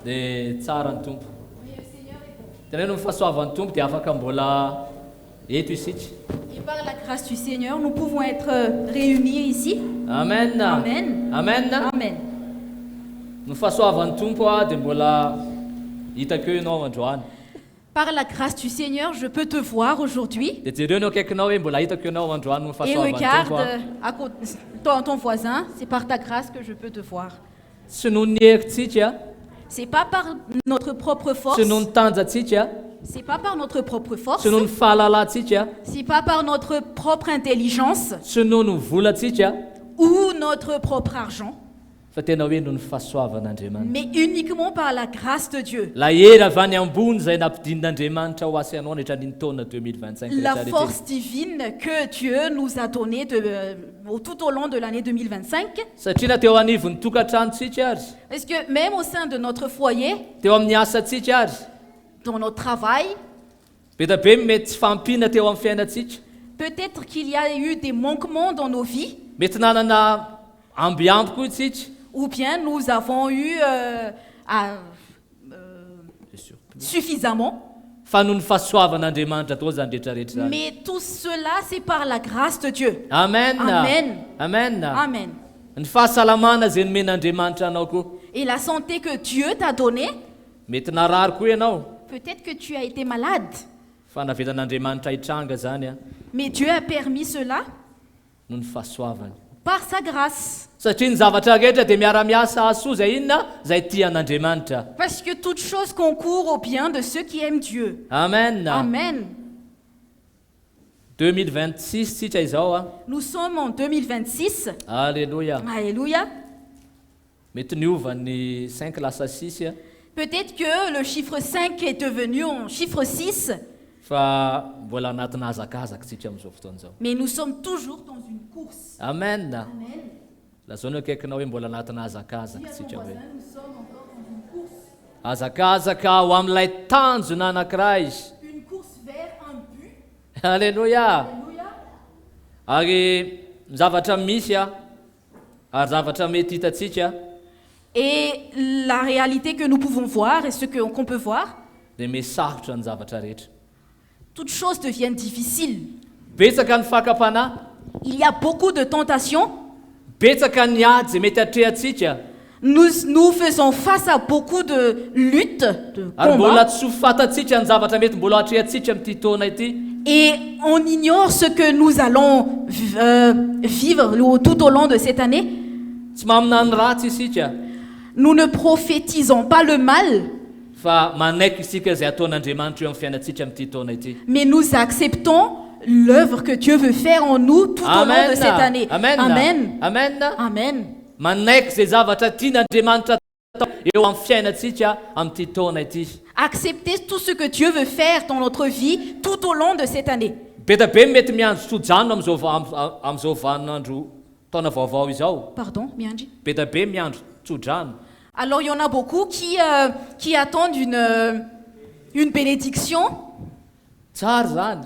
dia tsara ny tompo teneno mifahasoavan'ny tompo dia afaka mbola eto isika. Et par la grâce du Seigneur, nous pouvons être réunis ici. Amen. Amen. Amen. Amen. Ny fahasoavan'ny tompo a dia mbola hitako eo ianao androany. Par la grâce du Seigneur, je peux te voir aujourd'hui. Dia jereo anao akaikinao hoe mbola hitako ianao androany ny Et fahasoavan'ny regarde tompo a. à côté, ton voisin, c'est par ta grâce que je peux te voir. Tsy noho ny herintsika, C'est pas par notre propre force. tsy noho ny tanjatsika, C'est pas par notre propre force. tsy noho ny fahalalantsika, C'est pas par notre propre intelligence tsy noho ny volantsika, ou notre propre argent, fa tena hoe noho ny fahasoavan'Andriamanitra. mais uniquement par la grâce de Dieu. La hery avy any ambony izay nampidinin'Andriamanitra ho asy anao nahitra ny taona 2025 La rehetra force divine que Dieu nous a donnée tout au long de l'année 2025. satria na teo anivon'ny tokantranontsika ary, Parce que même au sein de notre foyer, teo amin'ny asantsika ary, dans notre travail, be ta be mety tsy fampina teo amin'ny fiainantsika, peut-être qu'il y a eu des manquements dans nos vies, mety nanana ambiampy koa isika, ou bien nous avons eu suffisamment. fa noho ny fahasoavan'Andriamanitra tao zany rehetrarehetra zany. Mais tout cela, c'est par la grâce de Dieu. Amen. Amen. Amen. Amen. Ny fahasalamana izay nomen'Andriamanitra anao koa, Et la santé que Dieu t'a donnée, mety narary koa ianao, peut-être que tu as été malade, fa navetan'Andriamanitra hitranga zany a, mais Dieu a permis cela noho ny fahasoavany. par sa grâce. Satria ny zavatra rehetra dia miara-miasa asoa izay inona izay tian'Andriamanitra. Parce que toute chose concourt au bien de ceux qui aiment Dieu. Amen. Amen. 2026 tsika izao a. Nous sommes en 2026. Alléluia. Alléluia. Mety niova ny 5 lasa 6 a, Peut-être que le chiffre 5 est devenu en chiffre 6, fa mbola anatina hazakazaka tsika amin'izao fotoana izao. mais nous sommes toujours dans une course. Amen. Amen. Lazao ny akaikinao hoe mbola anatina hazakazaka Dis à ton tsika hoe. voisin, nous sommes encore dans une course. Hazakazaka ho amin'ilay tanjona anankiray. Une course vers un but. Alléluia. Alléluia. Ary ny zavatra misy a, ary zavatra mety hitatsika Et la réalité que nous pouvons voir et ce qu'on peut voir, dia mesarotra ny zavatra rehetra. toutes choses deviennent difficiles. Betsaka ny fakapanahy, Il y a beaucoup de tentations. betsaka ny ady izay mety atrehantsika, Nous faisons face à beaucoup de luttes, de ary mbola combats, tsy ho fantatsika ny zavatra mety mbola atrehantsika amin'ity taona ity. et on ignore ce que nous allons vivre tout au long de cette année. Tsy maminany ratsy isika, Nous ne prophétisons pas le mal, fa manaiky isika izay ataon'Andriamanitra eo amin'ny fiainantsika amin'ity taona ity. mais nous acceptons l'œuvre que Dieu veut faire en nous tout au long de cette année. Amen. Amen. Amen. Amen. Manaiky izay zavatra tian'Andriamanitra atao eo amin'ny fiainantsika amin'ity taona ity. Accepter tout ce que Dieu veut faire dans notre vie tout au long de cette année. Be ta be mety miandro tsodrano amin'izao vaninandro taona vaovao izao. Pardon, Mianji. Be ta be miandro tsodrano. Alors, il y en a beaucoup qui attendent une bénédiction. Tsara zany.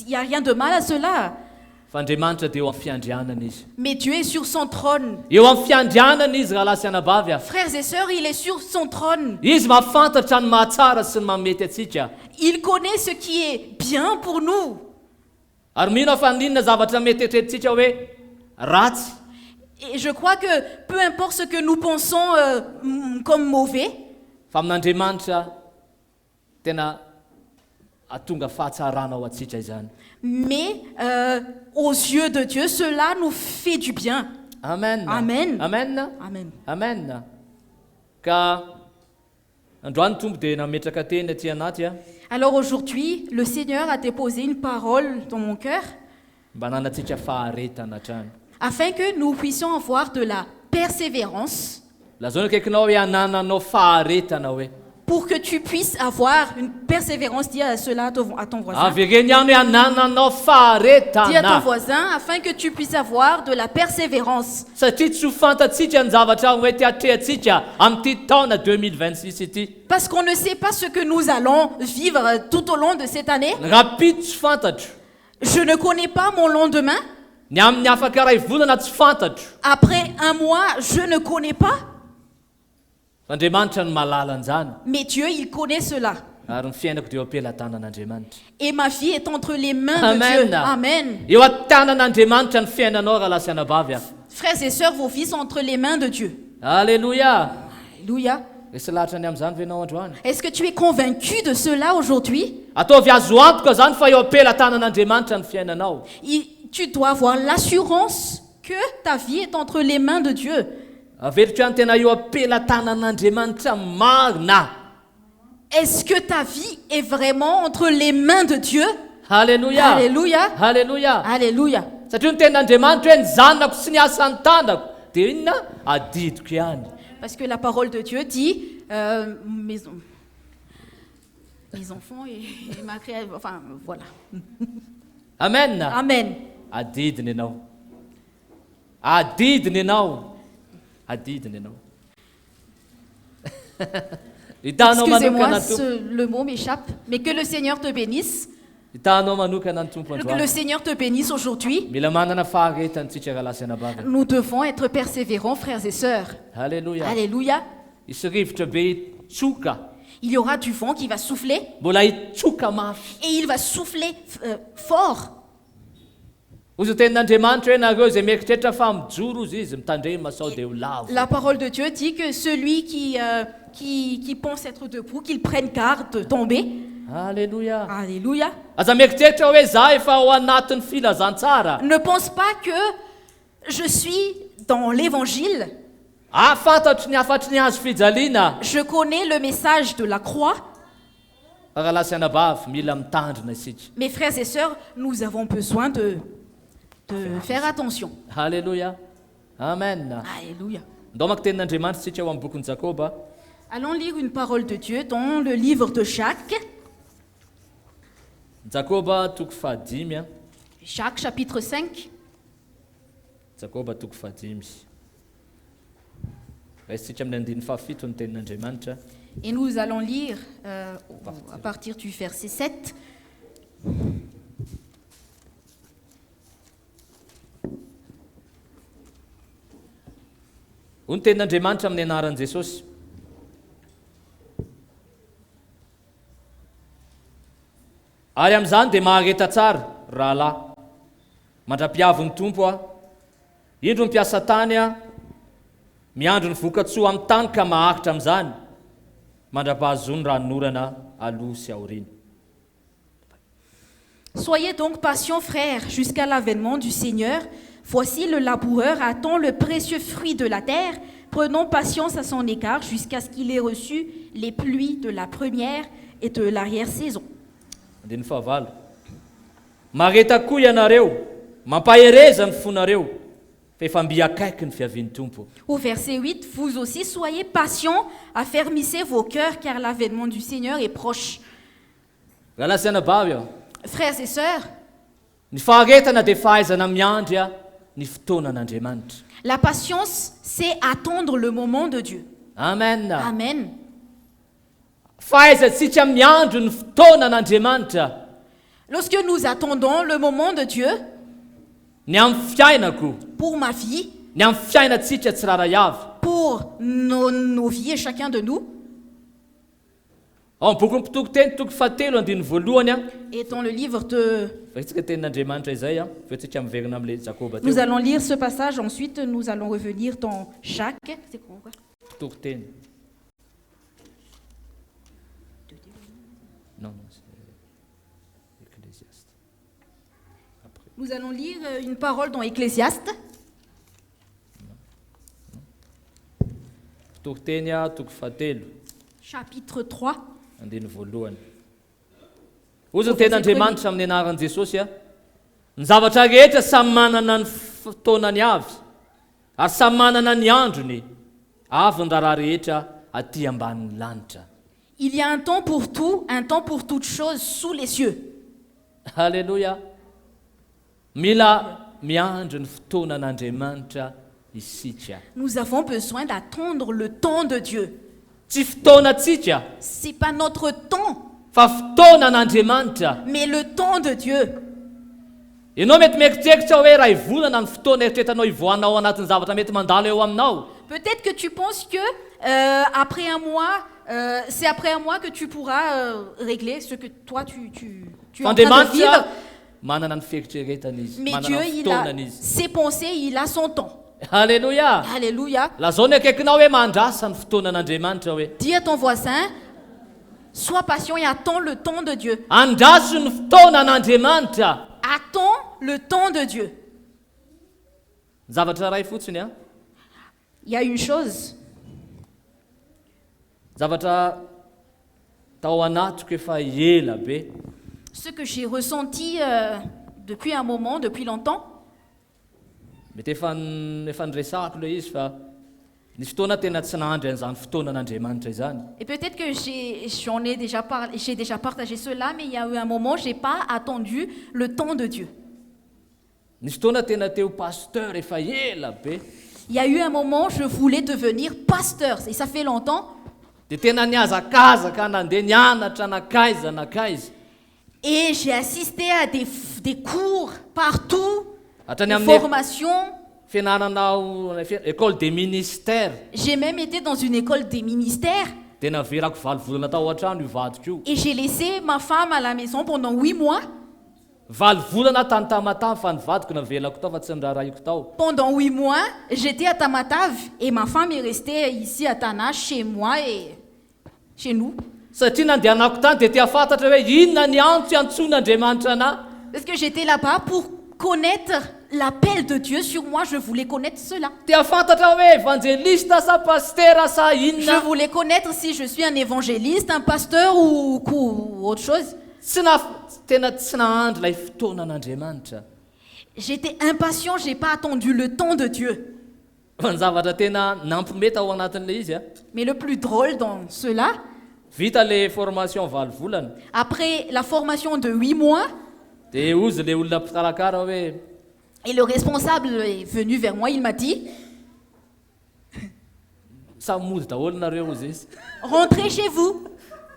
Il n'y a rien de mal à cela. Fa Andriamanitra dia eo amin'ny fiandrianana izy. Mais Dieu est sur son trône. Eo amin'ny fiandrianana izy raha lasy anabavy a. Frères et sœurs, il est sur son trône. Izy mahafantatra ny mahatsara sy ny mamety atsika. Il connaît ce qui est bien pour nous. Ary mino fa ninona zavatra mety etretintsika hoe ratsy. Et je crois que peu importe ce que nous pensons comme mauvais, Fa amin'Andriamanitra tena atonga fahatsarana ao atsika izany. mais aux yeux de Dieu, cela nous fait du bien. Amen. Amen. Amen. Amen. Amen. Ka androany tombo dia nametraka teny aty anaty a, Alors aujourd'hui, le Seigneur a déposé une parole dans mon cœur mba nanantsika faharetana hatrany. afin que nous puissions avoir de la persévérance, Lazao ny akaikinao hoe anananao faharetana hoe. pour que tu puisses avoir une persévérance. Dis cela à ton voisin. Avereny ihany hoe anananao Dis à ton faharetana. voisin afin que tu puisses avoir de la persévérance. Satria tsy ho fantatsika ny zavatra mety atrehantsika amin'ity taona 2026 ity. Parce qu'on ne sait pas ce que nous allons vivre tout au long de cette année. Rapide tsy fantatro. Je ne connais pas mon lendemain. Ny amin'ny afaka iray volana tsy fantatro. Après un mois, je ne connais pas. Andriamanitra ny malala an'izany Mais Dieu, il connaît cela. ary ny fiainako dia eo am-pelantanan'Andriamanitra. Et ma vie est entre les mains de Amen. Dieu. Amen. Eo an-tanan'Andriamanitra ny fiainanao raha lasa anabavy aho. Frères et sœurs, vos vies sont entre les mains de Dieu. Alléluia. Alléluia. Resy lahatra ny amin'izany ve ianao androany? Est-ce que tu es convaincu de cela aujourd'hui? Ataovy azo antoka zany fa eo am-pelantanan'Andriamanitra ny fiainanao. Tu dois avoir l'assurance que ta vie est entre les mains de Dieu. Averiko ihany tena eo am-pelantanan'Andriamanitra marina. Est-ce que ta vie est vraiment entre les mains de Dieu? Alléluia. Alléluia. Alléluia. Alléluia. Satria ny tenin'Andriamanitra hoe ny zanako sy ny asan'ny tanako dia inona adidiko ihany. Parce que la parole de Dieu dit, mes enfants et ma création, enfin voilà. Amen. Amen. Adidiny ianao. Adidiny ianao. Adidiny ianao. Hitanao Excusez-moi, manokana tompo. le mot m'échappe, mais que le Seigneur te bénisse. Hitanao manokana ny tompo Que le androany. Seigneur te bénisse aujourd'hui. Mila manana faharetany tsika raha lasa anabavana. Nous devons être persévérants, frères et sœurs. Alléluia. Alléluia. Isy rivotra be hitsoka. Il y aura du vent qui va souffler Mbola hitsoka mafy. et il va souffler fort. Hoy zao tenin'Andriamanitra hoe nareo izay mieritreritra fa mijoro izy izy mitandrema sao dia ho lavo. La parole de Dieu dit que celui qui pense être debout, qu'il prenne garde de tomber. Alléluia. Alléluia. Aza mieritreritra hoe za efa ao anatin'ny filazantsara. Ne pense pas que je suis dans l'évangile. Fantatry ny afatry ny azo fijaliana. Je connais le message de la croix. Raha lasa anabavy mila mitandrina isika. Mes frères et sœurs, nous avons besoin de faire attention. Alléluia. Amen. Alléluia. Ndao maka tenin'Andriamanitra isika eo amin'ny bokin'i Jakoba. Allons lire une parole de Dieu dans le livre de Jacques. Jakoba toko fahadimy a. Jacques chapitre 5. Jakoba toko fahadimy. Raisitsika amin'ny andiny fahafito ny tenin'Andriamanitra. Et nous allons lire à partir du verset 7. Hoy ny tenin'Andriamanitra amin'ny anaran'i Jesosy. Ary amin'izany dia mahareta tsara rahalahy. Mandra-piavy ny tompo aho. Indro mipiasa tany aho. Miandro ny vokatsoa amin'ny tany ka mahakitra amin'izany. Mandra-pahazony raha norana aloha sy aoriana. Soyez donc patients, frères, jusqu'à l'avènement du Seigneur. Voici le laboureur attend le précieux fruit de la terre. Prenons patience à son égard jusqu'à ce qu'il ait reçu les pluies de la première et de l'arrière-saison. Andiny fahavalo. Mareta koa ianareo, mampahereza ny fonareo, fa efa mby akaiky ny fiavian'ny tompo. Au verset 8, vous aussi soyez patients, affermissez vos cœurs, car l'avènement du Seigneur est proche. Raha lasa anabavy aho. Frères et sœurs, Ny faharetana dia fahaizana miandry ny fotoanan'Andriamanitra. la patience, c'est attendre le moment de Dieu. Amen. Amen. Fahaizantsika miandro ny fotoanan'Andriamanitra. Lorsque nous attendons le moment de Dieu, Ny amin'ny fiainako, pour ma vie, ny amin'ny fiainantsika tsiraray avy. pour nos vies et chacun de nous, Ao amin'ny boky mpitoko teny toko fahatelo andiny voalohany a. et dans le livre de... Faitsika tenin'Andriamanitra izay a, feotsika miverina amin'ilay Jakoba Nous teo. allons lire ce passage, ensuite nous allons revenir dans Jacques. C'est quoi? Mpitoko teny. Non, c'est Ecclésiaste. Après. Nous allons lire une parole dans Ecclésiaste. Mpitoko teny a, toko fahatelo. Chapitre 3. Andiny voalohany. Hoy zany tenin'Andriamanitra amin'ny anaran'i Jesosy a. Ny zavatra rehetra samy manana ny fotoanany avy, ary samy manana ny androny, avy ny raharaha rehetra aty ambanin'ny lanitra. Il y a un temps pour tout, un temps pour toutes choses sous les cieux. Alléluia. Mila miandro ny fotoanan'Andriamanitra isika. Nous avons besoin d'attendre le temps de Dieu. Tsy fotoanatsika, C'est pas notre temps, fa fotoanan'Andriamanitra. mais le temps de Dieu. Ianao mety mieritreritra hoe raha ivolana ny fotoana eritreretanao ivoanao anatin'ny zavatra mety mandalo eo aminao. Peut-être que tu penses que Après un mois, c'est après un mois que tu pourras régler ce que toi tu es en train de Fandemanitra vivre. manana ny fieritreretana izy, Mais manana Dieu, ny il a fotoanana izy. ses pensées, il a son temps. Alléluia. Alléluia. Lazao ny akaikinao hoe mandrasa ny fotoanan'Andriamanitra hoe. Dis à ton voisin, sois patient et attends le temps de Dieu. Andraso ny fotoanan'Andriamanitra. Attends le temps de Dieu. Zavatra ray fotsiny a. Il y a une chose, Zavatra tao anatiko efa ela be. ce que j'ai ressenti depuis un moment, depuis longtemps. Mety efa niresahako ilay izy fa nisy fotoana tena tsy nahandry an'izany fotoanan'Andriamanitra izany. Et peut-être que j'ai déjà partagé cela, mais il y a eu un moment, j'ai pas attendu le temps de Dieu. Nisy fotoana tena teo pasteur efa ela be. Il y a eu un moment, je voulais devenir pasteur, et ça fait longtemps. Dia tena niazakazaka nandeha nianatra nakaiza nakaiza. Et j'ai assisté à des cours partout, Hatrany des amin'ny formations. fianarana école des ministères. J'ai même été dans une école des ministères. Tena verako valo volana tao an-trano io vadiko io. Et j'ai laissé ma femme à la maison pendant 8 mois. Valo volana tany Tamatave fa nivadiko navelako tao fa tsy niraharaiko tao. Pendant 8 mois, j'étais à Tamatave et ma femme est restée ici à Tana, chez moi et chez nous. Satria nandehanako tany dia tia fantatra hoe inona ny antso iantson'Andriamanitra anahy. Parce que j'étais là-bas pour connaître l'appel de Dieu sur moi, je voulais connaître cela. Tia fantatra hoe évangélista sa pasteur sa Je inona. voulais connaître si je suis un évangéliste, un pasteur ou autre chose. Tena tsy nahandry ilay fotoanan'Andriamanitra. J'étais impatient, j'ai pas attendu le temps de Dieu. Fa ny zavatra tena nampimeta ao anatin'ilay izy a. Mais le plus drôle dans cela, Vita le formation valo volana. après la formation de 8 mois, Dia ozy le olona mpikarakara hoe et le responsable est venu vers moi, il m'a dit, samy mody daholo nareo ozy izy. rentrez chez vous,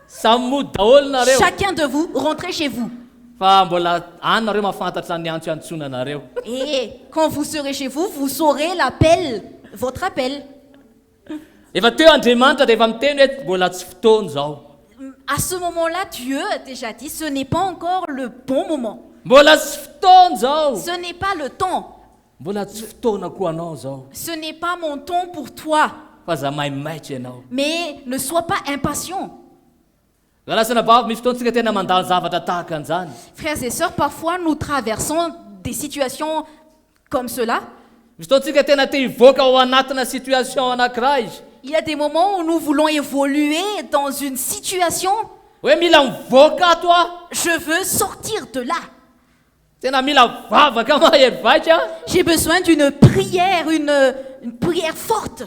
Samy mody daholo nareo. chacun de vous, rentrez chez vous. Fa mbola any nareo mahafantatra ny antso iantsonanareo. Et quand vous serez chez vous, vous saurez l'appel, votre appel. Efa teo Andriamanitra dia efa miteny hoe mbola tsy fotoana zao. À ce moment-là, Dieu a déjà dit, ce n'est pas encore le bon moment. Mbola tsy fotoana zao. Ce n'est pas le temps. Mbola tsy fotoana koa anao zao. Ce n'est pas mon temps pour toi. Fa za maimaitra ianao. Mais ne sois pas impatient. Raha lasana bavy misy fotoantsika tena mandalo zavatra tahaka an'izany. Frères et sœurs, parfois nous traversons des situations comme cela. Misy fotoantsika tena te hivoaka ao anatina situation anankiray. Il y a des moments où nous voulons évoluer dans une situation. Hoe mila mivoaka ato a. Je veux sortir de là. Tena mila vavaka mahery vaika. J'ai besoin d'une prière, une prière forte.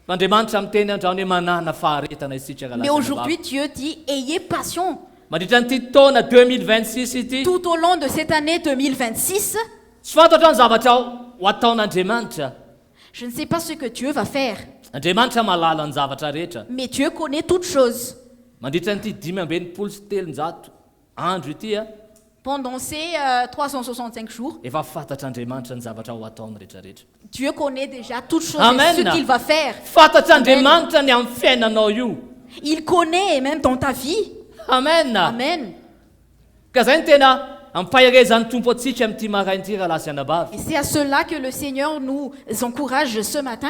Andriamanitra miteny andrano hoe manana faharetana isika Mais aujourd'hui, Dieu dit, ayez patience. mandritra nyity taona 2026 ity. Tout au long de cette année 2026, Tsy fantatra ny zavatra ho ataon'Andriamanitra. je ne sais pas ce que Dieu va faire. Andriamanitra malala ny zavatra rehetra. Mais Dieu connaît toutes choses. Mandritra nyity 5:telonjato andro ity a. Pendant ces 365 jours, Efa fantatr'Andriamanitra ny zavatra ho ataony rehetrarehetra. Dieu connaît déjà toutes choses Amen. et ce qu'il va faire. Fantatr'Andriamanitra ny amin'ny fiainanao io. Il connaît même dans ta vie. Amen. Amen. Ka zay ny tena ampahirezan'ny tompo atsika amin'ity marain'ity raha lasy anabavy. Et c'est à cela que le Seigneur nous encourage ce matin.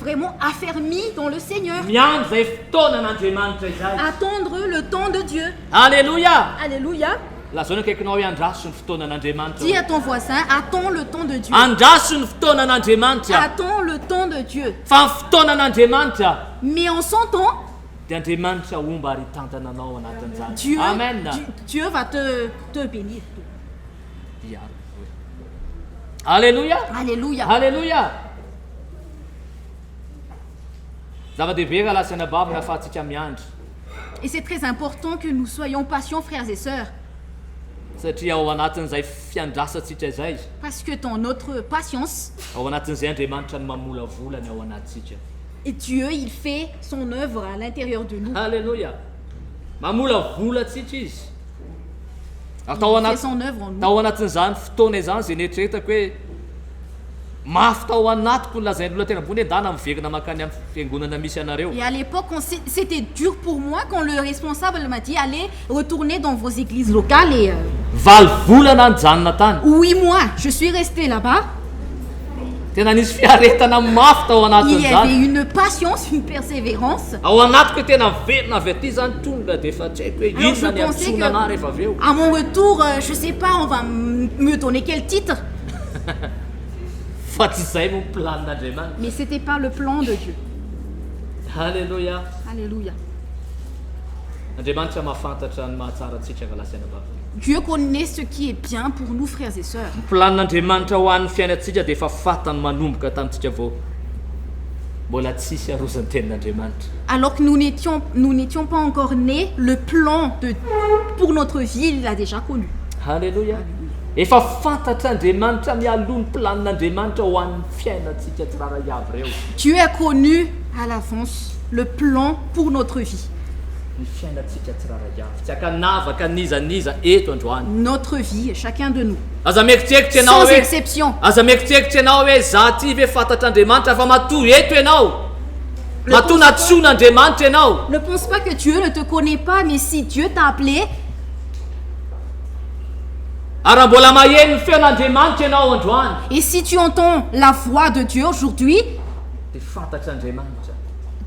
Vraiment affermi dans le Seigneur. Miandry zay fotoanan'Andriamanitra izay. Attendre le temps de Dieu. Alléluia. Alléluia. Lazao ny akaikinao hoe andraso ny fotoanan'Andriamanitra. Dis à ton voisin, attends le temps de Dieu. Andraso ny fotoanan'Andriamanitra. Attends le temps de Dieu. Fa ny fotoanan'Andriamanitra Mais en son temps, dia Andriamanitra omba ary tantana anao anatin'izany. Dieu, Amen. Dieu va te bénir. Alléluia. Alléluia. Alléluia. Zava-dehibe raha lasy anabavy na ahafahantsika miandry. Et c'est très important que nous soyons patients, frères et sœurs. Satria ao anatin'izay fiandrasantsika izay, Parce que dans notre patience, ao anatin'izay Andriamanitra no mamolavolany ao anatsika. Dieu, il fait son œuvre à l'intérieur de nous. Alléluia. Mamola volatsika izy. Il fait son œuvre en nous. Tao anatin'izany fotoana izany zay neritreretako hoe mafy tao anatiko lazain'ny olona tena ambony dana mivegana makany amin'ny fiangonana misy anareo. Et à l'époque, c'était dur pour moi quand le responsable m'a dit allez retourner dans vos églises locales et Valy volana nijanona tany. 8 mois, je suis restée là-bas. Tena nisy fiaretana mafy tao Il y avait anatin'izany. une patience, une persévérance. Ao anatiko hoe tena verina avy aty zany tonga dia efa tsy haiko hoe Alors, je inona ny pensais antsoina que- ana rehefa avy eo. À mon retour, je sais pas, on va me donner quel titre. Fa tsy izay mo planin'Andriamanitra. Mais c'était pas le plan de Dieu. Halleluja. Alléluia. Andriamanitra mahafantatra ny mahatsara antsika avalasaina bavy. Dieu connaît ce qui est bien pour nous, frères et sœurs. Ny planin'Andriamanitra ho an'ny fiainantsika dia efa fatany manomboka tamintsika vao mbola tsisy arozan'ny tenin'Andriamanitra. Alors que nous n'étions pas encore nés, le plan pour notre vie, il l'a déjà connu. Halleluja. Efa fantatr'Andriamanitra mialoha ny planin'Andriamanitra ho an'ny fiainantsika tsirara avy ireo. Dieu a connu à l'avance le plan pour notre vie. Ny fiainantsika tsirara avy. Tsy akanavaka nizaniza eto androany. Notre vie, chacun de nous. Aza mieritreritra ianao Sans hoe exception. aza mieritreritra ianao hoe za ty ve fantatr'Andriamanitra fa matoy eto ianao. Matoy natsoin'Andriamanitra ianao. Ne pense pas que Dieu ne te connaît pas, mais si Dieu t'a appelé, Ary raha mbola maheno ny feon'Andriamanitra ianao androany et si tu entends la voix de Dieu aujourd'hui, dia fantatr'Andriamanitra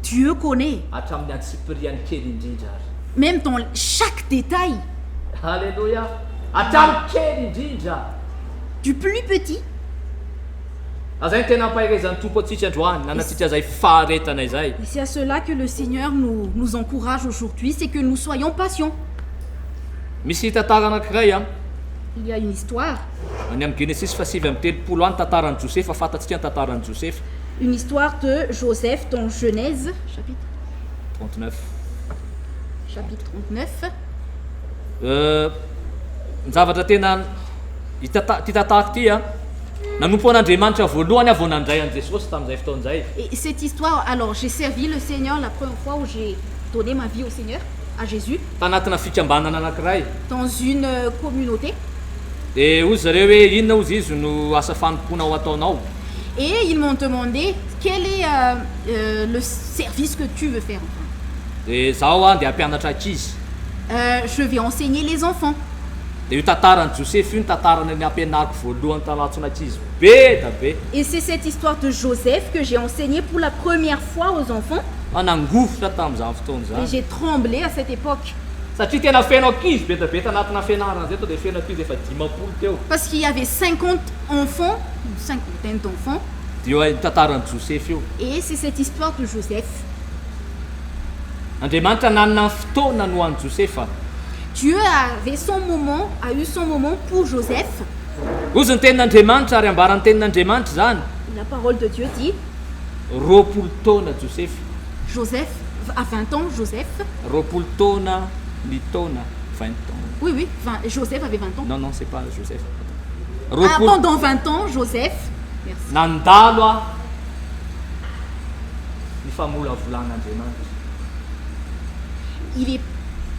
Dieu connaît, hatramin'ny antsipiriany kely indrindra ary. même dans chaque détail, Halleluja. Hatramin'ny kely indrindra. du plus petit Azay ny tena ampahirizan'ny tompo atsika androany nanatsika izay faharetana izay. Et c'est à cela que le Seigneur nous encourage aujourd'hui, c'est que nous soyons patients. Misy tantara anankiray a Il y a une histoire, any amin'ny Genesis fasivy amby telopolo any tantaran'i Josefa, fantatsika ny tantaran'i Josefa une histoire de Joseph dans Genèse, chapitre 39. 39. Ny zavatra tena ty tantara ty a nanompo an'Andriamanitra voalohany avy nandray an' Jesosy tamin'izay fotoan'izay. Et cette histoire, alors j'ai servi le Seigneur la première fois où j'ai donné ma vie au Seigneur, à Jésus, Tanatina fikambanana anankiray dans une communauté. dia ozy zareo hoe inona ozy izy no asa fanompoana ho ataonao. Et ils m'ont demandé quel est le service que tu veux faire. Dia zaho a dia hampianatra ankizy. Je vais enseigner les enfants. Dia io tantaran'i Josefy io ny tantarany ny ampianariko voalohany tanatsona ankizy be da be. Et c'est cette histoire de Joseph que j'ai enseigné pour la première fois aux enfants. Nangofotra tamin'izany fotoana Et izany. j'ai tremblé à cette époque. Satria tena feno ankizy be da be tanatina fianarana zay to dia feno ankizy efa 50 teo. Parce qu'il y avait 50 enfants, une cinquantaine d'enfants. Dia io tantaran'i Josefy io. Et c'est cette histoire de Joseph. Andriamanitra nanana ny fotoana no an'i Josefa. Dieu a eu son moment pour Joseph. Ozy ny tenin'Andriamanitra ary ambaran'ny tenin'Andriamanitra zany. La parole de Dieu dit, Roapolo taona Josefy. Joseph, à 20 ans, Joseph. Roapolo taona ny taona 20 ans. Oui, oui, Joseph avait 20 ans. Non, non, c'est pas Joseph. Ah, Roapolo pendant 20 ans, Joseph, merci, nandalo a ny famolavolàn'Andriamanitra.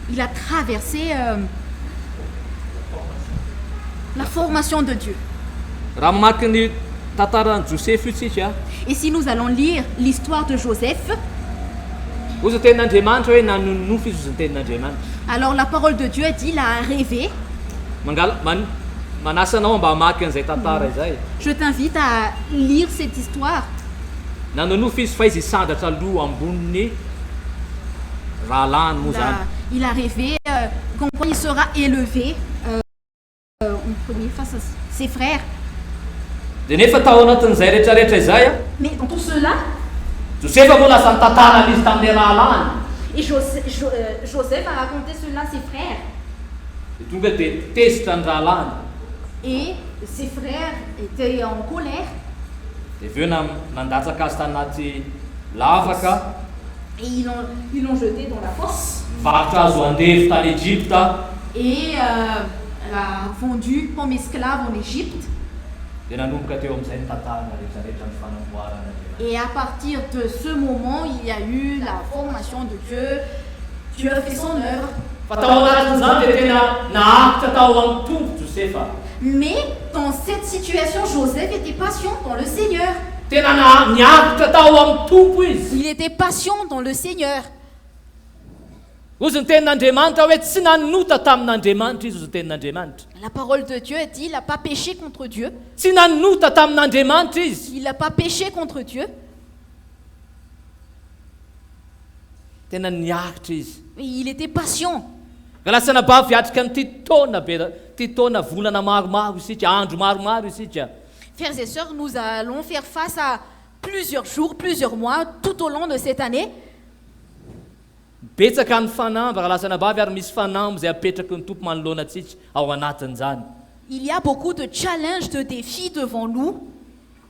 il a traversé la formation de Dieu. Raha mamaky ny tantaran'i Josefy io tsika Et si nous allons lire l'histoire de Joseph, ozy ny tenin'Andriamanitra hoe nanonofo izy ozy ny tenin'Andriamanitra. alors la parole de Dieu dit, il a rêvé. Manasa anao mba hamaky an'izay tantara izay. Je t'invite à lire cette histoire. Nanonofo izy fa izy hisandatra aloha amboniny rahalany moa zany. Il a rêvé qu'en quoi il sera élevé en premier face à ses frères. Dia nefa tao anatin'izay rehetrarehetra izay a Mais dans tout cela, Josefa moa lasa nitantaran'izy tamin'ny rahalany. et Joseph a raconté cela à ses frères. Dia tonga dia tesitra ny rahalany. Et ses frères étaient en colère. Dia avy eo nandatsaka azy tanaty lavaka. Et ils l'ont jeté dans la fosse. Varotra azo andefy tany Egypta. Et l'a vendu comme esclave en Égypte. Dia nanomboka teo amin'izay ny tantarana rehetrarehetra ny fanamboarana. Et à partir de ce moment, il y a eu la formation de Dieu. Dieu a fait son œuvre. Fa tao anatin'izany dia tena naakitra tao amin'ny tompo Josefa. Mais dans cette situation, Joseph était patient dans le Seigneur. Tena niakitra tao amin'ny tompo izy. Il était patient dans le Seigneur. Ozy ny tenin'Andriamanitra hoe tsy nanota tamin'Andriamanitra izy ozy ny tenin'Andriamanitra. La parole de Dieu dit, il n'a pas péché contre Dieu. Tsy nanota tamin'Andriamanitra izy. Il n'a pas péché contre Dieu. Tena niakitra izy. Mais il était patient. Ka lasa nabavy viatrika nyity taona be ty taona volana maromaro isika, andro maromaro isika. Frères et sœurs, nous allons faire face à plusieurs jours, plusieurs mois, tout au long de cette année. Betsaka ny fanamby raha lasa nabavy ary misy fanamby izay apetraky ny tompo manoloana antsika ao anatin'izany. Il y a beaucoup de challenges, de défis devant nous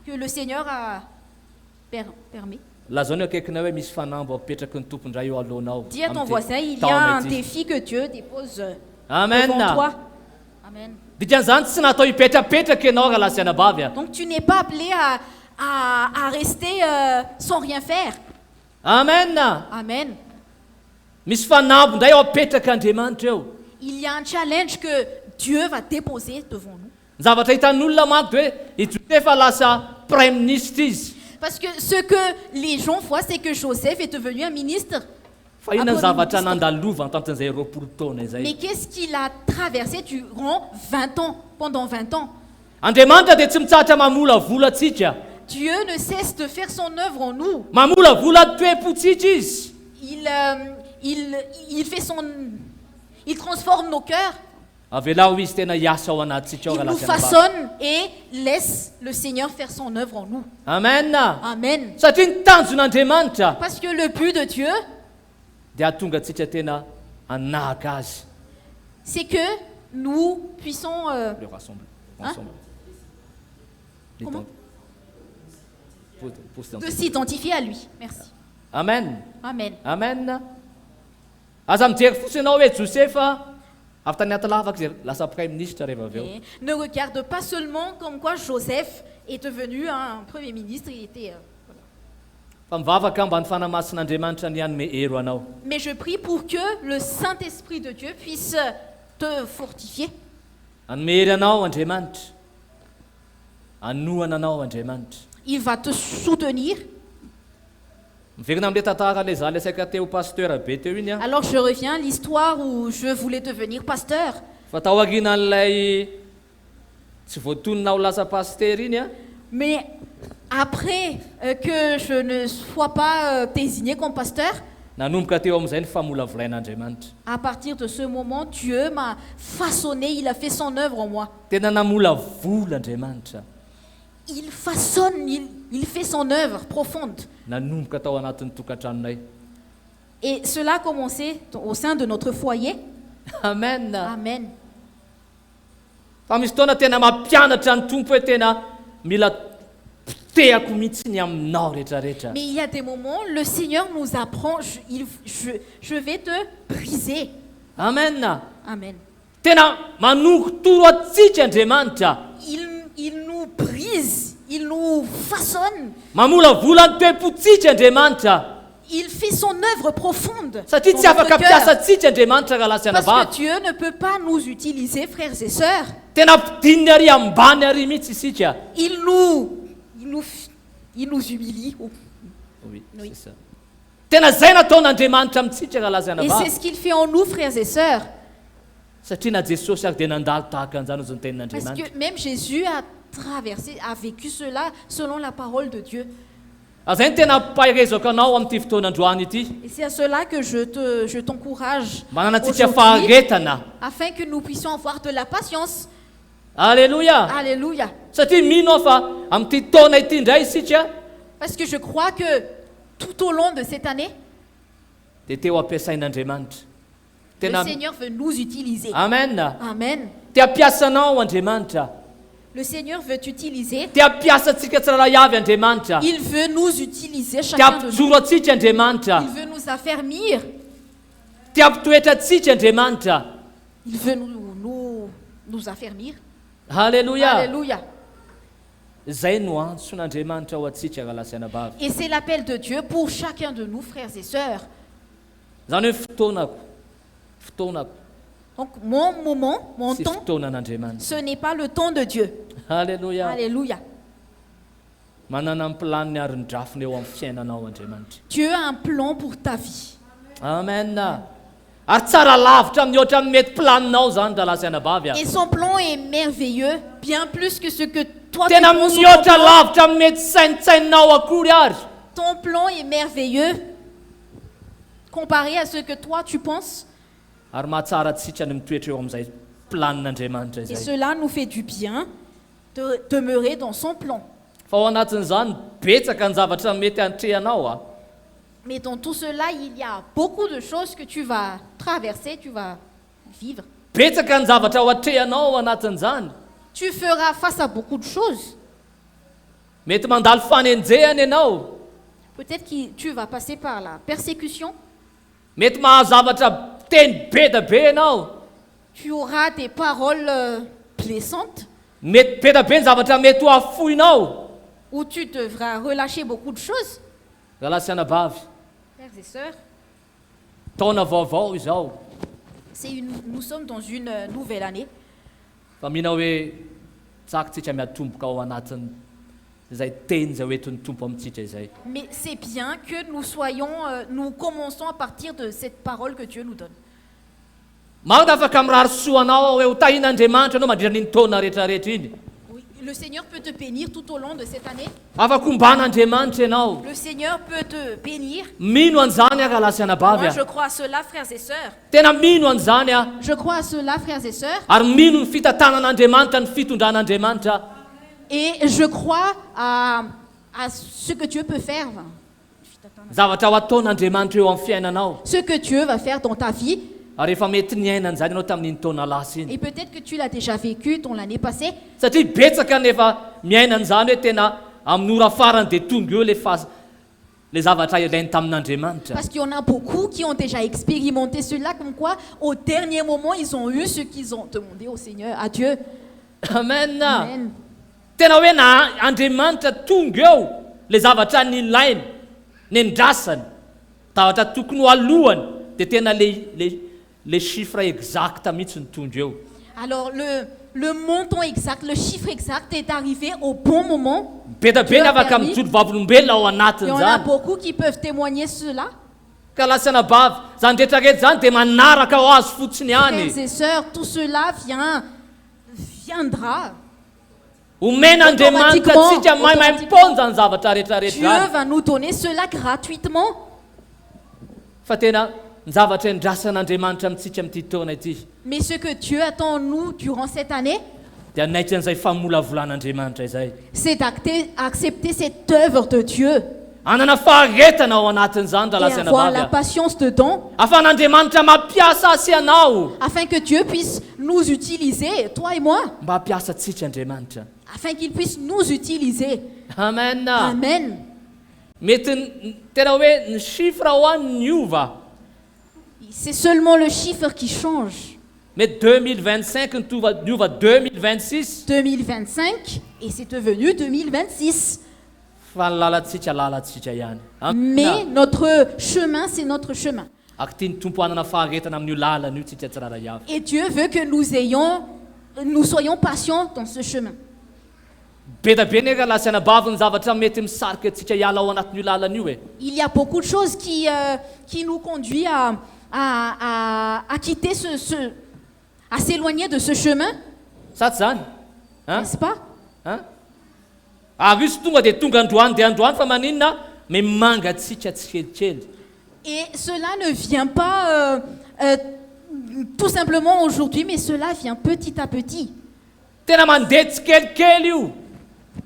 que le Seigneur a permis. Lazao ny akaikina hoe misy fanamby apetraky ny tompo indray eo alohanao. Dis à ton Amin'ny voisin, il y taona a un ity. défi que Dieu dépose Amen. devant toi. Amen. Dikan'izany tsy natao hipetrapetraka ianao raha lasa nabavy a. Donc tu n'es pas appelé à rester sans rien faire. Amen. Amen. Misy fanamby indray ao apetraka Andriamanitra eo. Il y a un challenge que Dieu va déposer devant nous. Ny zavatra hitan'olona manko hoe i Josefa lasa prime ministre izy. Parce que ce que les gens voient, c'est que Joseph est devenu un ministre. Fa inona ny zavatra nandalova tantan'izay 20 taona Mais izay. qu'est-ce qu'il a traversé durant 20 ans, pendant 20 ans? Andriamanitra dia tsy mitsahatra mamolavola antsika. Dieu ne cesse de faire son œuvre en nous. Mamolavola toe-potsika izy. Il transforme nos cœurs. Avelao izy tena hiasa ao anatsika ao Il raha nous lasa nabavy. façonne et laisse le Seigneur faire son œuvre en nous. Amen. Amen. Satria ny tanjon'Andriamanitra Parce que le but de Dieu, dia ahatonga antsika tena hanahaka azy. c'est que nous puissions... Le rassemble. Hein? Ensemble. Les Comment? temps. Pour de s'identifier à lui. Merci. Amen. Amen. Amen. Aza mijery fotsiny ianao hoe Josefa avy tany ata-lavaka izy lasa prime ministre rehefa avy eo. Et ne regarde pas seulement comme quoi Joseph est devenu un premier ministre. Il était, voilà. Fa mivavaka mba ny fanamasin'Andriamanitra ny hanome hero anao. Mais je prie pour que le Saint-Esprit de Dieu puisse te fortifier. Hanome hery anao Andriamanitra. Hanohana anao Andriamanitra. Il va te soutenir. Miverina amin'ilay tantara ilay za lesaka teo pasteur be teo iny a. Alors je reviens à l'histoire où je voulais devenir pasteur. Fa tao aorianan'ilay tsy voatonina ho lasa pasteur iny a. Mais après que je ne sois pas désigné comme pasteur, Nanomboka teo amin'izay ny famolavolain'Andriamanitra. à partir de ce moment, Dieu m'a façonné, il a fait son œuvre en moi. Tena namolavola Andriamanitra. Il façonne, il fait son œuvre profonde. Nanomboka tao anatin'ny tokantranonay. Et cela a commencé au sein de notre foyer. Amen. Amen. Fa misy taona tena mampianatra ny tompo hoe tena mila pitehako mihitsy ny aminao rehetrarehetra. Mais il y a des moments, le Seigneur nous apprend, je vais te briser. Amen. Amen. Tena manoko toro atsika Andriamanitra. Il nous brise, il nous façonne. Mamolavola ny toe-potsika Andriamanitra. Il fait son œuvre profonde. Satria dans tsy afaka notre mpiasa cœur. atsika Andriamanitra raha lasa Parce navavy. que Dieu ne peut pas nous utiliser, frères et sœurs. Tena mpidininy ary ambany ary mihitsy isika. Il nous humilie. Oui, Oui. c'est ça. Tena zay nataon'Andriamanitra amintsika raha lasa Et c'est navavy. ce qu'il fait en nous, frères et sœurs. Satria na Jesosy ary dia nandalo tahaka an'izany ozy ny Parce tenin'Andriamanitra. que même Jésus a traversé, a vécu cela selon la parole de Dieu. Zay ny tena mpahirezaka anao amin'ity fotoanandroany ity. Et c'est à cela que je t'encourage Manana antsika aujourd'hui, faharetana. afin que nous puissions avoir de la patience. Alléluia. Alléluia. Satria mino aho fa amin'ity taona ity indray isika Parce que je crois que tout au long de cette année, dia teo ampiasain'Andriamanitra. le Tena Seigneur veut nous utiliser. Amen. Amen. Te ampiasa anao Andriamanitra. Le Seigneur veut t'utiliser. Te ampiasa atsika tsirairay avy Andriamanitra. Il veut nous utiliser, Te chacun de nous. ampijoro atsika Andriamanitra. Il veut nous affermir. Te ampitoetra atsika Andriamanitra. Il veut nous affermir. Alléluia. Alléluia. Zay no antson'Andriamanitra ho atsika raha lasa nabavy. Et c'est l'appel de Dieu pour chacun de nous, frères et sœurs. Zany hoe fotoanako Donc mon moment, mon sy temps, fotoanan'Andriamanitra. ce n'est pas le temps de Dieu. Alléluia. Alléluia. Manana ny planiny ary ny drafiny eo amin'ny fiainanao Andriamanitra. Dieu a un plan pour ta vie. Amen. Ary tsara lavitra amin'ny oatra ny mety planinao zany raha lasy anabavy Et son plan est merveilleux, bien plus que ce que toi tu tena penses. mihoatra lavitra amin'ny mety saintsaininao akory ary. Ton plan est merveilleux comparé à ce que toi tu penses. Ary mahatsara antsika ny mitoetra eo amin'izay planin'Andriamanitra Et izay. cela nous fait du bien de demeurer dans son plan. Fa ao anatin'izany betsaka ny zavatra mety antrehanao a. Mais dans tout cela, il y a beaucoup de choses que tu vas traverser, tu vas vivre. Betsaka ny zavatra ho atrehanao ao anatin'izany. Tu feras face à beaucoup de choses. Mety mandalo fanenjehana ianao. Peut-être que tu vas passer par la persécution. Mety mahazavatra teny be da be ianao. Tu auras des paroles blessantes Mety be da be ny zavatra mety ho afoinao. où tu devras relâcher beaucoup de choses. Raha lasy anabavy, Frères et sœurs, taona vaovao izao. nous sommes dans une nouvelle année. Fa mihina hoe tsakotsika miatomboka ao anatin' izay teny izay hoentin'ny tompo amintsika izay. Mais c'est bien que nous commençons à partir de cette parole que Dieu nous donne. Maro afaka mirary soanao hoe ho tahin'Andriamanitra anao mandritra n'iny taona rehetrarehetra iny. Oui, le Seigneur peut te bénir tout au long de cette année. Afaka omban'Andriamanitra ianao. Le Seigneur peut te bénir. Mino an'izany a raha lasy anabavy Moi, a. je crois à cela, frères et sœurs. Tena mino an'izany a. Je crois à cela, frères et sœurs. Ary mino ny fitantanan'Andriamanitra ny fitondran'Andriamanitra. Et je crois à ce que Dieu peut faire. Zavatra ho ataon'Andriamanitra eo amin'ny fiainanao. Ce que Dieu va faire dans ta vie. Ary efa mety niaina an'izany ianao tamin'iny taona lasa iny. Et peut-être que tu l'as déjà vécu dans l'année passée. Satria betsaka nefa miaina an'izany hoe tena amin'ny ora farany dia tonga eo le zavatra ilainy tamin'Andriamanitra. Parce qu'il y en a beaucoup qui ont déjà expérimenté cela, comme quoi, au dernier moment, ils ont eu ce qu'ils ont demandé au Seigneur, à Dieu. Amen. Amen. Tena hoe na Andriamanitra tonga eo le zavatra nilainy, nendrasany, zavatra tokony ho alohany, dia tena le chiffre exact mihitsy ny tonga eo. Alors, le montant exact, le chiffre exact est arrivé au bon moment. Be da be Dieu ny a afaka permis. mijoro vavolombelona ao Il y en a anatin'izany. beaucoup qui peuvent témoigner cela. Ka lasana bavy, zany rehetrarehetra zany dia manaraka ho azy fotsiny ihany. Frères et sœurs, tout cela viendra. Omen'Andriamanitra antsika mahay miponja ny zavatra rehetrarehetra Dieu zany. va nous donner cela gratuitement. Fa tena ny zavatra indrasan'Andriamanitra amintsika amin'ity taona ity Mais ce que Dieu attend en nous durant cette année, dia naitra an'izay famolavolan'Andriamanitra izay. c'est d'accepter cette œuvre de Dieu Anana faharetana ao anatin'izany raha et lasana avoir bavy la a. patience dedans, Ahafahan'Andriamanitra mampiasa asy ianao. afin que Dieu puisse nous utiliser, toi et moi, Mba hampiasa antsika Andriamanitra. afin qu'il puisse nous utiliser. Amen. Amen. Mety tena hoe ny chiffre ho any niova. C'est seulement le chiffre qui change. Mety 2025 niova 2026. 2025 et c'est devenu 2026. Fa ny lalatsika ihany. Mais notre chemin, c'est notre chemin. Akitiany tompo anana faharetana amin'io lalana io tsika tsirairay avy. Et Dieu veut que nous soyons patients dans ce chemin. Be da be neka lasana bavy ny zavatra mety misarika antsika hiala ao anatin'io lalana io e. Il y a beaucoup de choses qui nous conduisent à quitter à s'éloigner de ce chemin, Sa tsy zany? n'est-ce pas? Ary izy tonga dia tonga androany dia androany fa maninona memanga antsika tsikelikely. Et cela ne vient pas tout simplement aujourd'hui, mais cela vient petit à petit. Tena mandeha tsikelikely io.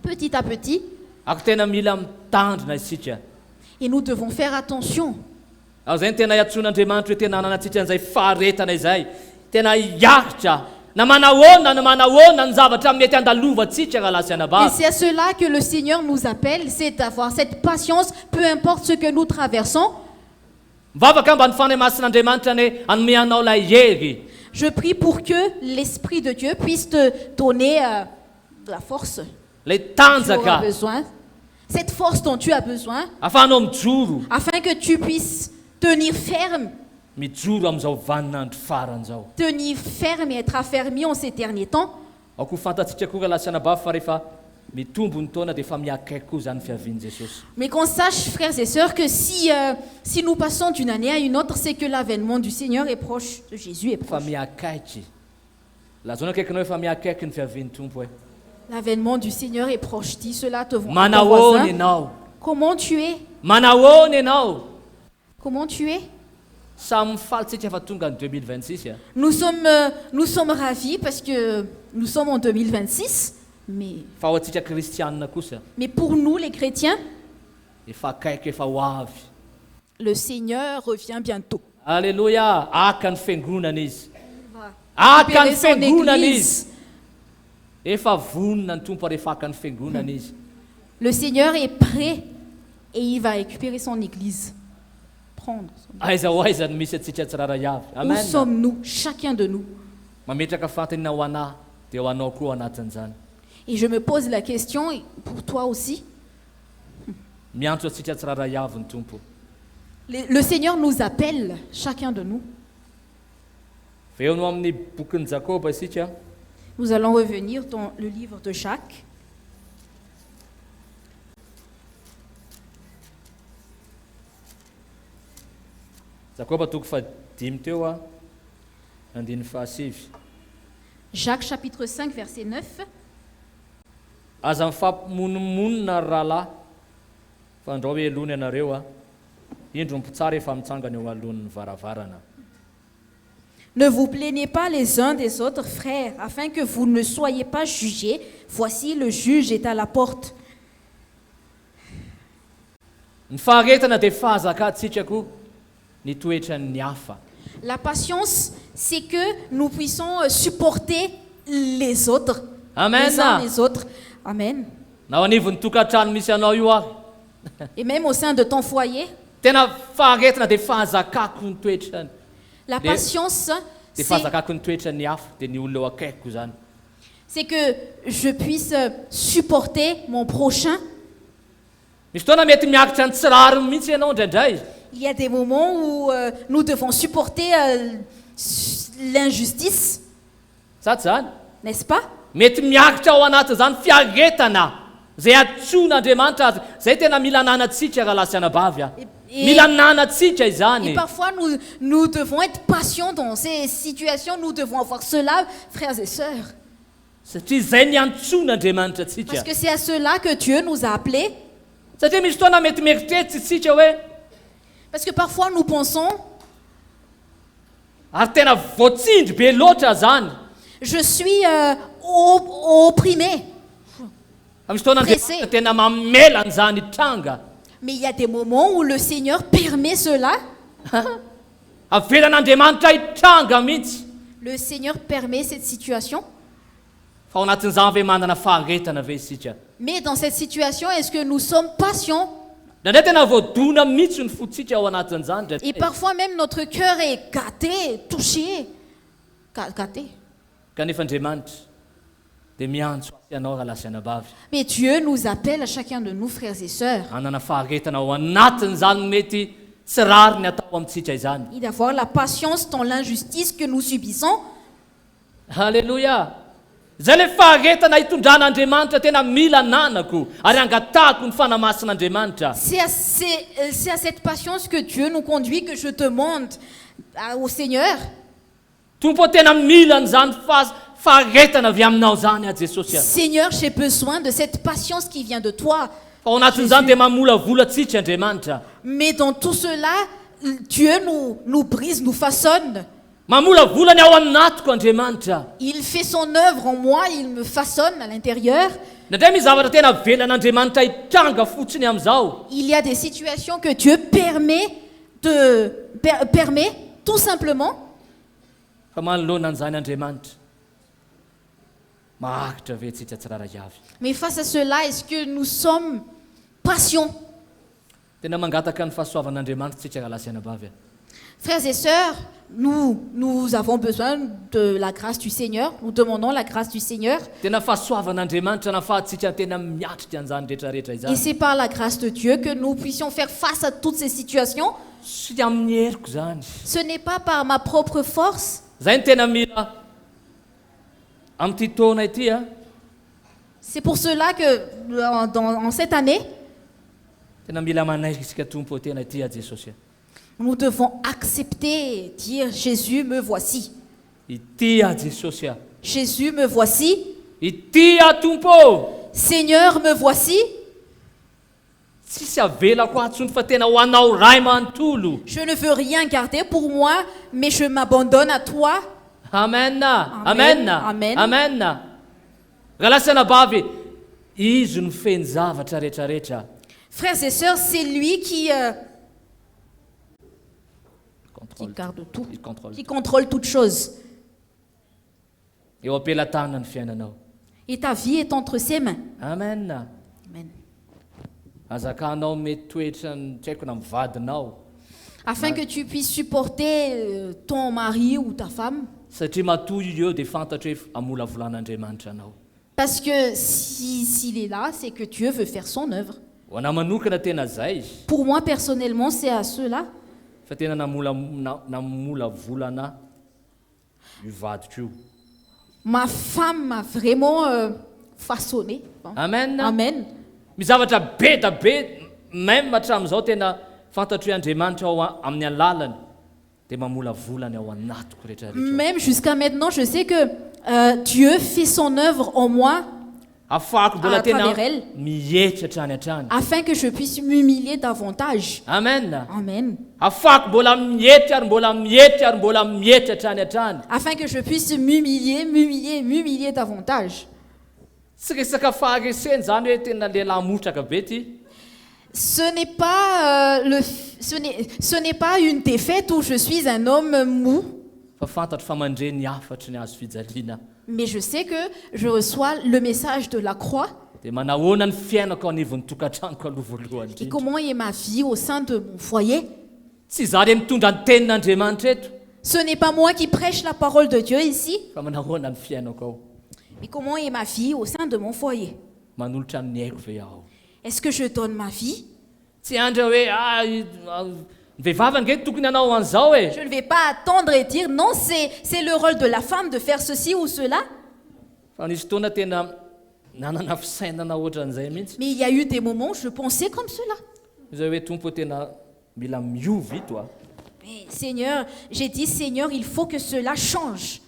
Petit à petit. Ako tena mila mitandrina isika. Et nous devons faire attention. Ao zay ny tena hiantson'Andriamanitra hoe tena anantsika an'izay faharetana izay. Tena hiahitra. Na manahoana ny zavatra mety andalovantsika raha lasy Et anabavy. c'est à cela que le Seigneur nous appelle, c'est d'avoir cette patience, peu importe ce que nous traversons. Mivavaka mba ny fanahy masin'Andriamanitra ny hanome anao ilay hery. Je prie pour que l'Esprit de Dieu puisse te donner de la force Ilay dont tu auras tanjaka besoin. Cette force dont tu as besoin, ahafahanao mijoro. afin que tu puisses tenir ferme mijoro amin'izao vaninandro faran'izao. tenir ferme et être affermi en ces derniers temps. Ao koa fantatsika koa raha lasianabavy fa rehefa mitombo ny taona dia efa miakaiky koa zany fiavian'i Jesosy. Mais qu'on sache, frères et sœurs, que si nous passons d'une année à une autre, c'est que l'avènement du Seigneur est proche, de Jésus est Fa proche. miakaiky. Lazona akaikinao efa miakaiky ny fiavian'ny tompo hoe. L'avènement du Seigneur est proche. Dis cela à ton Manao voisin. ahoana ianao? Comment tu es? Manao ahoana ianao? Comment tu es? Samy mifalitsika fa tonga ny 2026 a. Nous sommes ravis parce que nous sommes en 2026, Fa ho antsika kristianina kosa mais pour nous les chrétiens, efa akaiky efa ho avy. le Seigneur revient bientôt. Alléluia, aka ny fiangonana izy. Va Aka ny libérer son fiangonana izy. église. Efa vonona ny tompo rehefa aka ny fiangonana izy. Le Seigneur est prêt et il va récupérer son église. Prendre son Aiza ho aiza ny misy atsika tsiraray avy. Où Amen. sommes-nous, chacun de nous? Mametraka fantanina ho anahy dia ho anao koa anatin'izany. Et je me pose la question, et pour toi aussi, Miantso atsika tsiraray avy ny tompo. le Seigneur nous appelle, chacun de nous. Fa eo no amin'ny bokin'ny Jakoba isika. Nous allons revenir dans le livre de Jacques. Jakoba toko fadimy teo a andiny fahasivy. Jacques chapitre 5, verset 9. Aza mifampimononmonina ry rahalahy fa andao hoe elony ianareo a indro mpitsara efa mitsangana eo alohan'ny varavarana. Ne vous plaignez pas les uns des autres, frères, afin que vous ne soyez pas jugés. Voici, le juge est à la porte. Ny faharetana dia fahazakatsika koa ny toetran'ny hafa. La patience, c'est que nous puissions supporter les autres, Amen. les uns les autres. Amen. Na ho anivon'ny tokantrano misy anao io ary Et même au sein de ton foyer, tena faharetana dia fahazakako ny toetrany. la patience, Dia fahazakako ny toetran'ny hafa dia ny olona eo akaikiko zany. c'est que je puisse supporter mon prochain. Misy fotoana mety miakitra ny tsirariny mihitsy ianao indraindray. Il y a des moments où nous devons supporter l'injustice, Sa tsy zany? n'est-ce pas? Mety miakitra ao anatin' zany fiaretana zay atsoin'Andriamanitra azy. Zay tena mila ananatsika raha lasianabavy a. Et- Mila ananatsika Et izany. parfois, nous devons être patients dans ces situations. Nous devons avoir cela, frères et sœurs. Satria zay ny antsoin'Andriamanitra Parce atsika. que c'est à cela que Dieu nous a appelés. Satria misy fotoana mety mieritreritry isika hoe Parce que parfois, nous pensons, ary tena voatsindry be loatra zany. je suis opprimé. Misy fotoana Pressé. Andriamanitra tena mamelany zany tranga. Mais il y a des moments où le Seigneur permet cela. Avelan'Andriamanitra hitranga mihitsy. Le Seigneur permet cette situation. Fa ao anatin'izany ve manana faharetana ve isika. Mais dans cette situation, est-ce que nous sommes patients? Ndraindray tena voadona mihitsy ny fotsika ao anatin'izany Et ndraindray. parfois même notre cœur est gâté, touché. Gâté. Kanefa Andriamanitra dia miantso azy ianao raha lasianabavy. Mais Dieu nous appelle à chacun de nous, frères et sœurs, Anana faharetana ao anatin'izany mety tsy rary ny atao amintsika izany. et d'avoir la patience dans l'injustice que nous subissons. Alléluia. Zay le faharetana hitondran'Andriamanitra tena mila ananako ary angatahako ny fanamasin'Andriamanitra. C'est à cette patience que Dieu nous conduit que je demande au Seigneur. Tompo tena mila an'izany faharetana avy aminao zany a Jesosy a. Seigneur, j'ai besoin de cette patience qui vient de toi. Fa ao anatin'izany dia mamolavolatsika Andriamanitra. Mais dans tout cela, Dieu nous brise, nous façonne. Mamolavolany ao anatiko Andriamanitra. Il fait son œuvre en moi, il me façonne à l'intérieur. Nandray misy zavatra tena velan'Andriamanitra hitranga fotsiny amin'izao. Il y a des situations que Dieu permet tout simplement. Fa manoloana an'izany Andriamanitra. Mahakitra ve tsika tsiraray avy. Mais face à cela, est-ce que nous sommes patients? Tena mangataka ny fahasoavan'Andriamanitra tsika raha lasianabavy a. Frères et sœurs, nous avons besoin de la grâce du Seigneur. Nous demandons la grâce du Seigneur. Tena fahasoavan'Andriamanitra nafahatsika tena miatrika an'izany rehetrarehetra Et izany. c'est par la grâce de Dieu que nous puissions faire face à toutes ces situations. sy amin'ny heriko zany Ce n'est pas par ma propre force. zay ny tena mila amin'ity taona ity a C'est pour cela que en cette année, tena mila manaiky isika tompo tena ity a Jesosy nous devons accepter, dire Jésus, me voici. ity a Jesosy a Jésus, me voici. ity a tompo Seigneur, me voici. tsisy avelako atsony fa tena ho anao ray manontolo Je ne veux rien garder pour moi, mais je m'abandonne à toi. amen Amen. amen amen galasana bavy izy no feny zavatra rehetrarehetra Frères et sœurs, c'est lui qui garde tout, il contrôle qui contrôle toutes choses. eo ampelatana ny fiainanao Et ta vie est entre ses mains. amen Amen. azakanao mety toetra ny tsy haiko na mivadinao Afin que tu puisses supporter ton mari ou ta femme. satria matoy eo dia fantatra hoe amolavolan'andriamanitra anao Parce que s'il est là, c'est que Dieu veut faire son œuvre. ho ana manokana tena zay Pour moi, personnellement, c'est à cela. fa tena namolavolana io vadiko io Ma femme m'a vraiment façonné. Bon. amen Amen. mizavatra be da be même hatramin'izao tena fantatro hoe andriamanitra ao amin'ny alalany dia mamolavolany ao anatiko rehetrarehetra Même jusqu'à maintenant, je sais que Dieu fait son œuvre en moi afahako mbola à tena travers elle. mihetra hatrany hatrany afin que je puisse m'humilier davantage. amen Amen. afahako mbola mihetra ary mbola mihetra ary mbola mihetra hatrany hatrany Afin que je puisse m'humilier davantage. tsy resaka fahareseny zany hoe tena lehilahy motraka be ty Ce n'est pas, ce n'est pas une défaite où je suis un homme mou, fa fantatro fa mandre ny afatry ny azo fijaliana mais je sais que je reçois le message de la croix dia manahoana ny fiainako ao anivon'ny tokantranoko aloha voalohany et comment est ma vie au sein de mon foyer. tsy za re mitondra ny tenin'andriamanitra eto Ce n'est pas moi qui prêche la parole de Dieu ici, fa manahoana ny fiainako ao mais comment est ma vie au sein de mon foyer. manolotra ny haiko ve aho Est-ce que je donne ma vie? tsy andra hoe ny vehivavy ange tokony anao an'izao e Je ne vais pas attendre et dire non, c'est le rôle de la femme de faire ceci ou cela. fa nisy fotoana tena nanana fisainana ohatran'izay mihitsy Mais il y a eu des moments où je pensais comme cela. zay hoe tompo tena mila miovy ito a Mais Seigneur, j'ai dit Seigneur, il faut que cela change.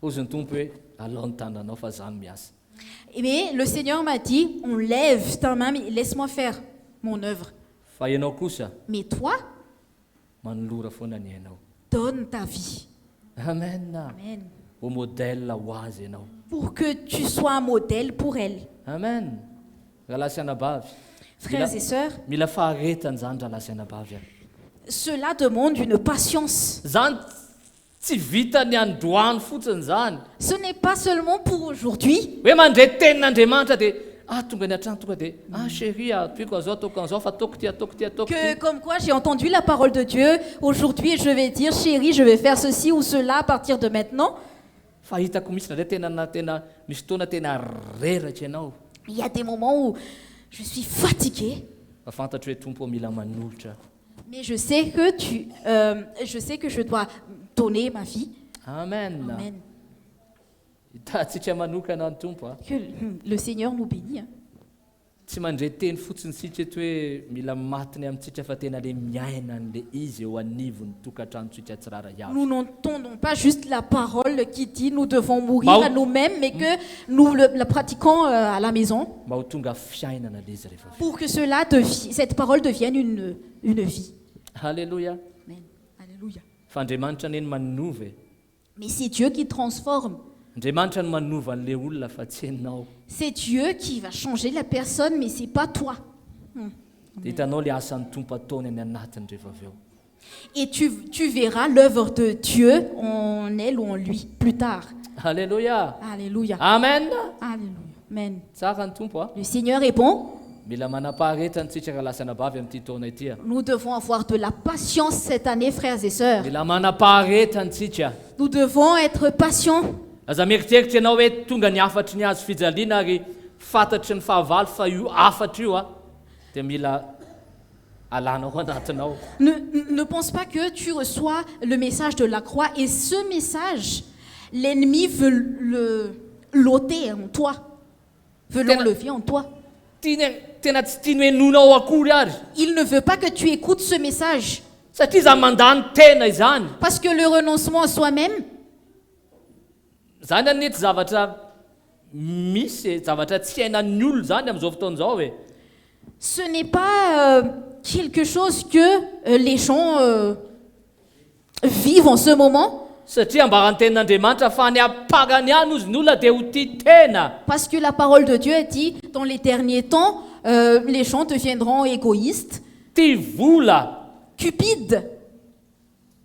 ozy ny tompo hoe alao ny tananao fa zany miasa Mais le Seigneur m'a dit, on lève ta main, mais laisse-moi faire mon œuvre. fa ianao kosa Mais toi, manolora foana ny hainao donne ta vie. amen Amen. ho modèle ho azy ianao Pour que tu sois un modèle pour elle. amen rahalasianabavy Frères et sœurs, mila faharetany zany rahalasianabavy any cela demande une patience. zany tsy vita ny androany fotsiny zany Ce n'est pas seulement pour aujourd'hui, hoe mandre tenin'andriamanitra dia tonga ny atrano tonga dia chéri apiko azao ataoko an'izao fa ataoko ty ataoko ty ataoko que ty comme quoi j'ai entendu la parole de Dieu, aujourd'hui je vais dire chérie, je vais faire ceci ou cela à partir de maintenant. fa hitako misy nandray tena misy fotoana tena reratra ianao Il y a des moments où je suis fatiguée, fa fantatro hoe tompo mila manolotra mais je sais que je dois donner ma vie. amen Amen. hitatsika manokana ny tompo a Que le Seigneur nous bénisse. Hein. tsy mandre teny fotsiny sitra eto hoe mila matiny amintsika fa tena le miaina n'le izy eo anivony tokantranontsika tsy rara Nous iaby n'entendons pas juste la parole qui dit nous devons mourir à nous-mêmes, mais que nous la pratiquons à la maison mba ho tonga fiainana le izy rehefa pour que cette parole devienne une vie. halleloja Amen. Alléluia. fa andriamanitra neny manova Mais c'est Dieu qui transforme. andriamanitra no manova an'le olona fa tsy enao C'est Dieu qui va changer la personne, mais c'est pas toi. dia hitanao le asan'ny tompo ataony any anatiny rehefa avy eo Et tu verras l'œuvre de Dieu en elle ou en lui plus tard. halleloja Alléluia. amen Alléluia. Amen. tsara ny tompo a Le Seigneur est bon. mila manapaharetantsika rahalasana-bavy amin'ity taona ity a Nous devons avoir de la patience cette année, frères et sœurs. mila manapaharetantsika Nous devons être patients. aza mieritseritra ianao hoe tonga ny afatry ny azo fijaliana ary fantatry ny fahavalo fa io afatra io a dia mila alanao anatinao. Ne pense pas que tu reçois le message de la croix et ce message, l'ennemi veut l'ôter en toi, veut l'enlever en toi. Tena tsy tiany hoe nonao akory ary. Il ne veut pas que tu écoutes ce message. Satria zany mandany tena izany. Parce que le renoncement à soi-même, Zany anety zavatra misy zavatra tsy hainan'ny olona zany amin'izao fotoan'izao hoe. ce n'est pas quelque chose que les gens vivent en ce moment. Satria mba ny tenin'Andriamanitra fa ny apagany ihany ozy ny olona dia ho tia tena. Parce que la parole de Dieu dit, dans les derniers temps, les gens deviendront égoïstes, Tia vola. cupides.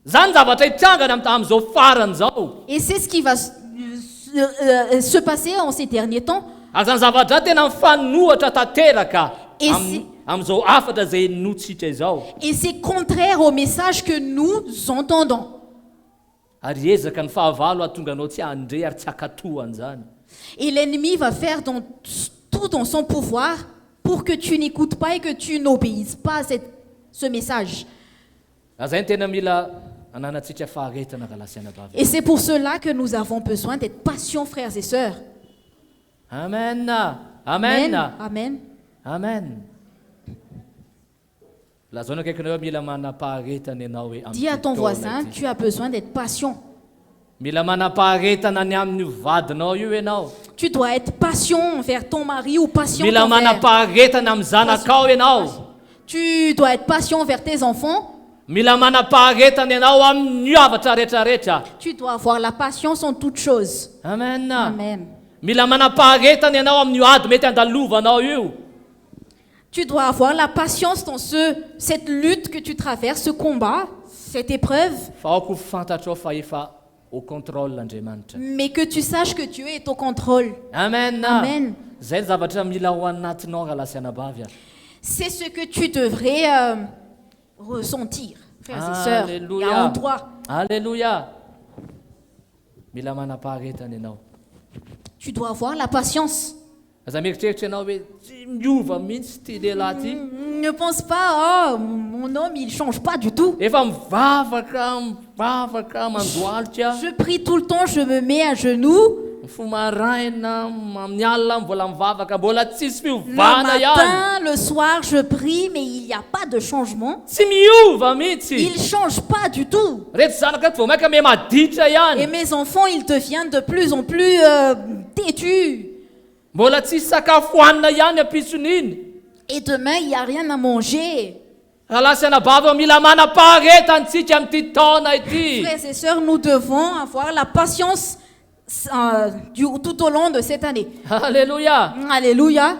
Zany zavatra hitrangana amin'izao farany izao. Et c'est ce qui va se passer en ces derniers temps. Ary zany zavatra tena mifanohatra tanteraka Et amin'izao afatra izay notsika izao. Et c'est contraire au message que nous entendons. Ary ezaka ny fahavalo ahatonga anao tsy handre ary tsy hakatohany zany. Et l'ennemi va faire tout dans son pouvoir pour que tu n'écoutes pas et que tu n'obéisses pas à ce message. Zay ny tena mila ananatsika faharetana galasiana bavy. Et c'est pour cela que nous avons besoin d'être patients, frères et sœurs. Amen. Amen. Amen. Amen. Lazaina akaikinao hoe mila manam-paharetana ianao hoe Dis à ton voisin, tu as besoin d'être patient. Mila manam-paharetana ny amin'ny vadinao io ianao. Tu dois être patient envers ton mari ou patient Mila envers... manam-paharetana amin'ny zanakao ianao. Tu dois être patient envers tes enfants. Mila manam-paharetana ianao amin'ny havatra rehetrarehetra. Tu dois avoir la patience en toutes choses. Amen. Amen. Mila manam-paharetana ianao amin'ny ady mety andalovanao io. Tu dois avoir la patience dans cette lutte que tu traverses, ce combat, cette épreuve, Fa aoko fantatrao fa efa au contrôle l'Andriamanitra. mais que tu saches que Dieu est au contrôle. Amen. Amen. Zay ny zavatra mila ho anatinao galasiana bavy. C'est ce que tu devrais ressentir, frères et sœurs. Il y a Alléluia. en toi. Alléluia. Mila manam-paharetana ianao. Tu dois avoir la patience. Aza mieritreritra ianao hoe tsy miova mihitsy ty lehilahy ty. Ne pense pas, oh, mon homme, il ne change pas du tout. Efa mivavaka mandoalika. Je prie tout le temps, je me mets à genoux. Fomaraina amin'ny alina mbola mivavaka mbola tsisy Le fiovana ihany. matin, le soir, je prie, mais il n'y a pas de changement. Tsy miova mihitsy. Il ne change pas du tout. Reto zanaka vao maika me maditra Et ihany. mes enfants, ils deviennent de plus en plus têtus. Mbola tsisy sakafo hohanina ihany ampison'iny. Et demain, il n'y a rien à manger. Galasiana bavy mila manam-paharetantsika amin'ity taona ity. Frères et sœurs, nous devons avoir la patience tout au long de cette année. Alléluia. Alléluia.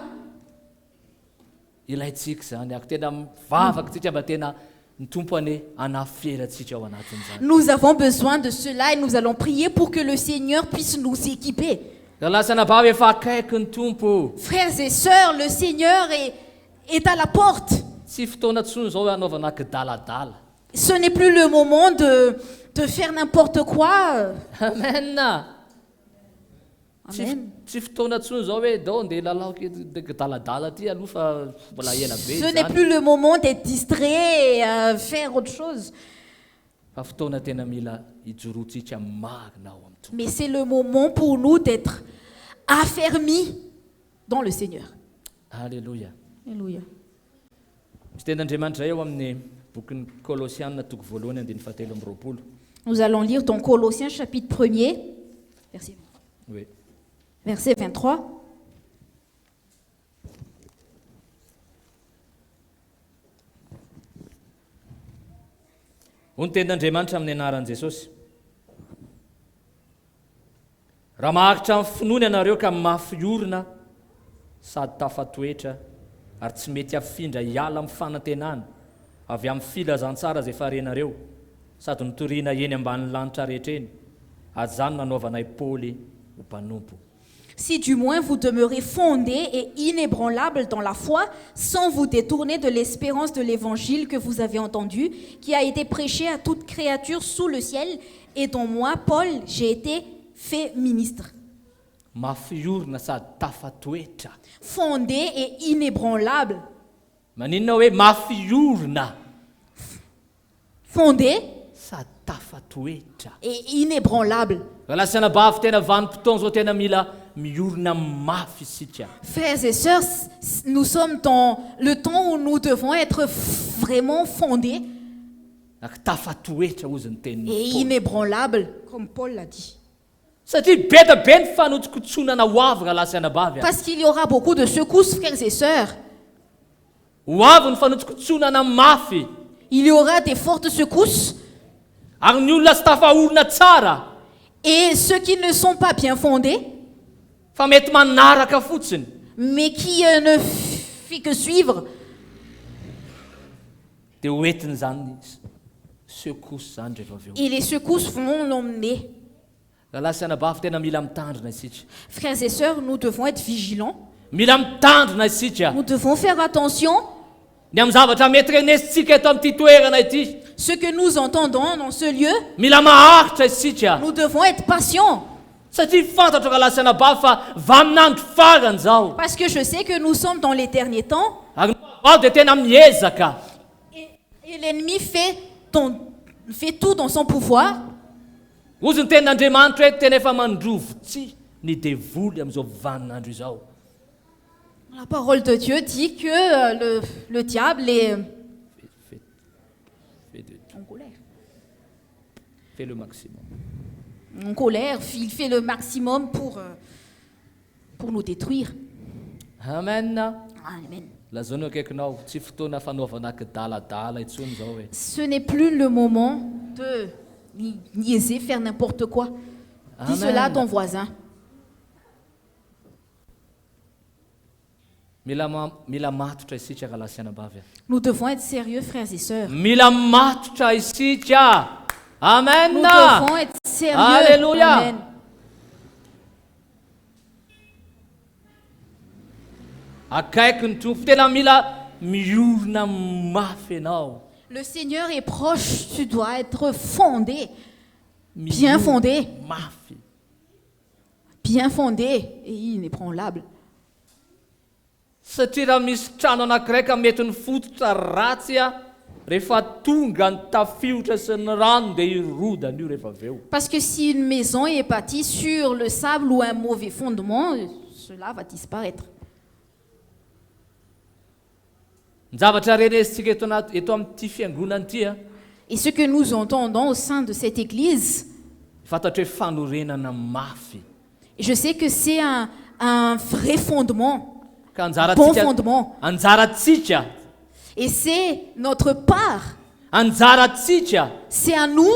Ilaitsika zany ako tena mivavaka tsika mba tena ny tompony anaferatsika ao anatin'izany. Nous avons besoin de cela et nous allons prier pour que le Seigneur puisse nous équiper. Galasiana bavy efa akaiky ny tompo. Frères et sœurs, le Seigneur est à la porte. Tsy fotoana tsony zao hoe anaovana kidaladala. Ce n'est plus le moment de faire n'importe quoi. Amen. Amen. Tsy fotoana tsony zao hoe dao ndeha lalao kidaladala ty aloha fa mbola ela be Ce n'est zany. plus le moment d'être distrait et faire autre chose. Fa fotoana tena mila ijorotsika marina ao amin'ny tompo. Mais c'est le moment pour nous d'être affermis dans le Seigneur. Alléluia. Alléluia. Misy tenin'Andriamanitra eo amin'ny bokin'ny Kolosiana toko voalohany andiny fahatelo amby roapolo. Nous allons lire dans Colossiens chapitre 1er, Oui. verset 23. Ho ny tenin'Andriamanitra amin'ny anaran'i Jesosy. Raha mahakitra amin'ny finoany ianareo ka mafy orina sady tafatoetra ary tsy mety afindra hiala amin'ny fanantenana avy amin'ny filazantsara izay farenareo sady nitoriana eny ambanin'ny lanitra rehetra eny ary zany nanaovanay Paoly ho mpanompo. Si du moins vous demeurez fondés et inébranlables dans la foi, sans vous détourner de l'espérance de l'évangile que vous avez entendu, qui a été prêché à toute créature sous le ciel, et dont moi, Paul, j'ai été fait ministre. Mafy orina sady tafatoetra. Fondés et inébranlables. maninona hoe mafiorina fondé sady tafatoetra. et inébranlable. Lasana bavy tena vanim-potoana zao tena mila miorina mafy isika. Frères et sœurs, nous sommes dans le temps où nous devons être vraiment fondés Tafatoetra ozy ny et teniny. inébranlables, comme Paul l'a dit. Satria be da be ny fanotsikotsonana ho avy raha lasana bavy. Parce qu'il y aura beaucoup de secousses, frères et sœurs. Ho avy ny fanotsikotsonana mafy. Il y aura des fortes secousses. Ary ny olona tsy tafaorina tsara Et ceux qui ne sont pas bien fondés, fa mety manaraka fotsiny. mais qui ne fit que suivre, Dia hoentiny zany sekosy zany rehefa avy eo. et les secousses vont l'emmener. Raha lasana bavy tena mila mitandrina isika. Frères et sœurs, nous devons être vigilants. Mila mitandrina isika. Nous devons faire attention. Ny amin'ny zavatra mety renesitsika eto amin'ity toerana ity. Ce que nous entendons dans ce lieu, Mila maharitra isika. nous devons être patients. Satria fantatra raha lasana bavy fa vaminandro farany zao. Parce que je sais que nous sommes dans les derniers temps. Ary bavy dia tena miezaka. Et l'ennemi fait tout dans son pouvoir. Ozy ny tenin'Andriamanitra hoe tena efa mandrovo tsy ny devoly amin'izao vaninandro izao. La parole de Dieu dit que le diable est en colère. Fais le maximum. En colère, il fait le maximum pour nous détruire. Amen. Amen. Lazaonao akaikinao tsy fotoana fanaovana kidaladala intsony zao hoe. Ce n'est plus le moment de niaiser, faire n'importe quoi. Dis cela à ton voisin. Mila matotra isika raha lasiana bavy. Nous devons être sérieux, frères et sœurs. Mila matotra isika. Amen. Nous devons être sérieux. Alléluia. Amen. Akaiky ny tompo tena mila miorina mafy ianao. Le Seigneur est proche, tu dois être fondé, bien fondé, Mafy. bien fondé et inébranlable. Satria raha misy trano anankiray ka mety ny fototra ratsy a, rehefa tonga ny tafiotra sy ny rano dia irodana io rehefa avy eo. Parce que si une maison est bâtie sur le sable ou un mauvais fondement, cela va disparaître. Ny zavatra renesitsika eto amin'ity fiangonana ity a, Et ce que nous entendons au sein de cette église, fantatra hoe fanorenana mafy. je sais que c'est un vrai fondement, Ka bon fondement. anjaratsika, Et c'est notre part, anjaratsika c'est à nous.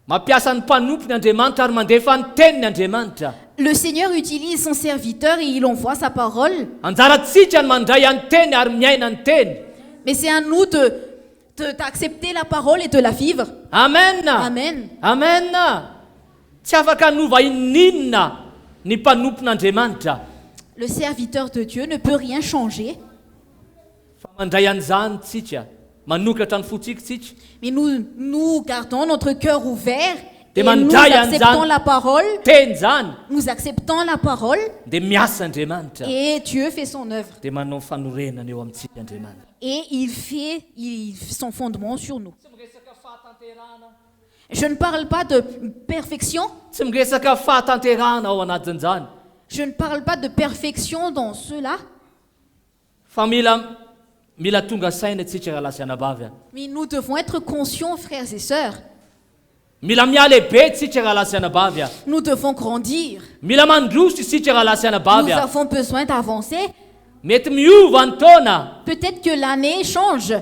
mampiasa ny mpanompo ny Andriamanitra ary mandefa ny tenin'ny Andriamanitra. Le Seigneur utilise son serviteur et il envoie sa parole. Anjaratsika ny mandray ny teny ary miaina ny teny. Mais c'est à nous d'accepter la parole et de la vivre. Amen. Amen. Amen. Tsy afaka hanova ininona ny mpanompon'Andriamanitra. Le serviteur de Dieu ne peut rien changer. Fa mandray an'izany tsika, manokatra ny fotsika tsika. Mais nous gardons notre cœur ouvert et Dia nous mandray acceptons la an'izany parole. teny zany Nous acceptons la parole dia miasa Andriamanitra. et Dieu fait son œuvre. Dia manao fanorenana eo amintsika Andriamanitra. Et il fait son fondement sur nous. Je ne parle pas de perfection. Tsy miresaka fahatanterahana ao anatin'izany. Je ne parle pas de perfection dans cela. Fa mila tonga saina tsika raha lasiana bavy a. Mais nous devons être conscients, frères et sœurs. Mila mialehibe tsika raha lasiana bavy a. Nous devons grandir. Mila mandroso isika raha lasiana Nous bavy a. avons besoin d'avancer. Mety miova ny taona. Peut-être que l'année change.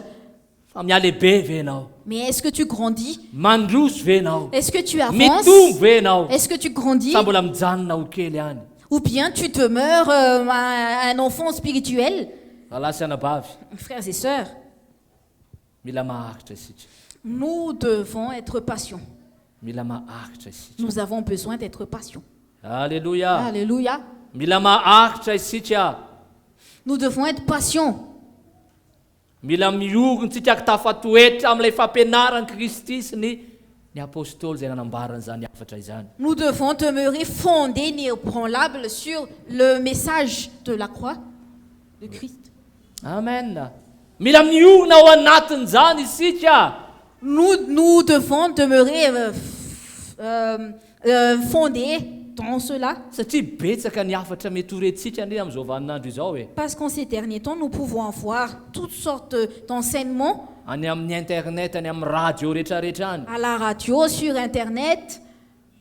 Fa mialehibe ve ianao. Mais est-ce que tu grandis? Mandroso ve ianao. Est-ce que tu avances? Mitombo ve ianao. Est-ce que tu grandis? Sa mbola mijanona ho kely ihany. Ou bien tu demeures un enfant spirituel? Raha lasiana bavy, Frères et sœurs, mila maharitra isika. nous devons être patients. Mila maharitra isika. Nous avons besoin d'être patients. Alléluia. Alléluia. Mila maharitra isika. Nous devons être patients. Mila miorona tsika tafatoetra amin'ilay fampianaran'i Kristy sy ny apôstôly izay nanambarana izany hafatra izany. Nous devons demeurer fondés, inébranlables sur le message de la croix de Christ. Amen. Mila miorina ao anatin'izany isika. Nous devons demeurer fondés dans cela. Satria betsaka ny hafatra mety horentsika ny amin'izao vaninandro izao e. Parce qu'en ces derniers temps, nous pouvons voir toutes sortes d'enseignements Any amin'ny internet, any amin'ny radio rehetrarehetra any. à la radio, sur Internet.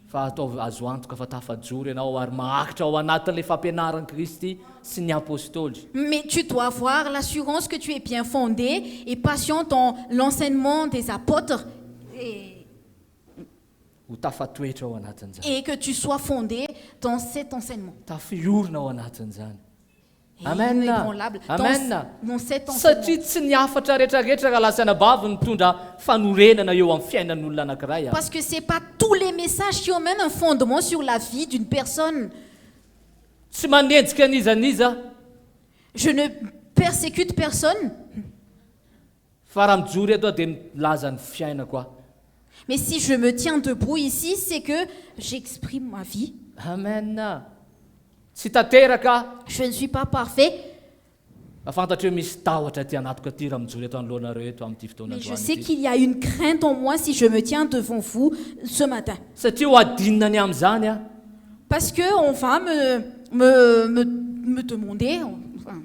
Fa atao azo antoka fa tafajory ianao ary mahakitra ao anatin'ilay fampianaran'i Kristy sy ny apôstôly. Mais tu dois avoir l'assurance que tu es bien fondé et patient dans l'enseignement des apôtres Ho tafatoetra ao anatin'izany. et que tu sois fondé dans cet enseignement. Tafiorina ao anatin'izany. Et Amen. inébranlable Amen. dans cet enseignement. Satria tsy ny hafatra rehetrarehetra ka lasa nabavy mitondra fanorenana eo amin'ny fiainan'olona anankiray. Parce que ce n'est pas tous les messages qui emmènent un fondement sur la vie d'une personne. Tsy manenjika nizaniza Je ne persécute personne, fa raha mijory eto dia milaza ny fiaina koa. mais si je me tiens debout ici, c'est que j'exprime ma vie. Amen. Tsy tanteraka. Je ne suis pas parfait, Afantatra hoe misy tahotra ty anatoko aty raha mijory eto anoloanareo eto amin'ity fotoana mais je androany sais ity. qu'il y a une crainte en moi si je me tiens devant vous ce matin. Satria ho adinina ny amin'izany a. Parce qu'on va me demander, enfin,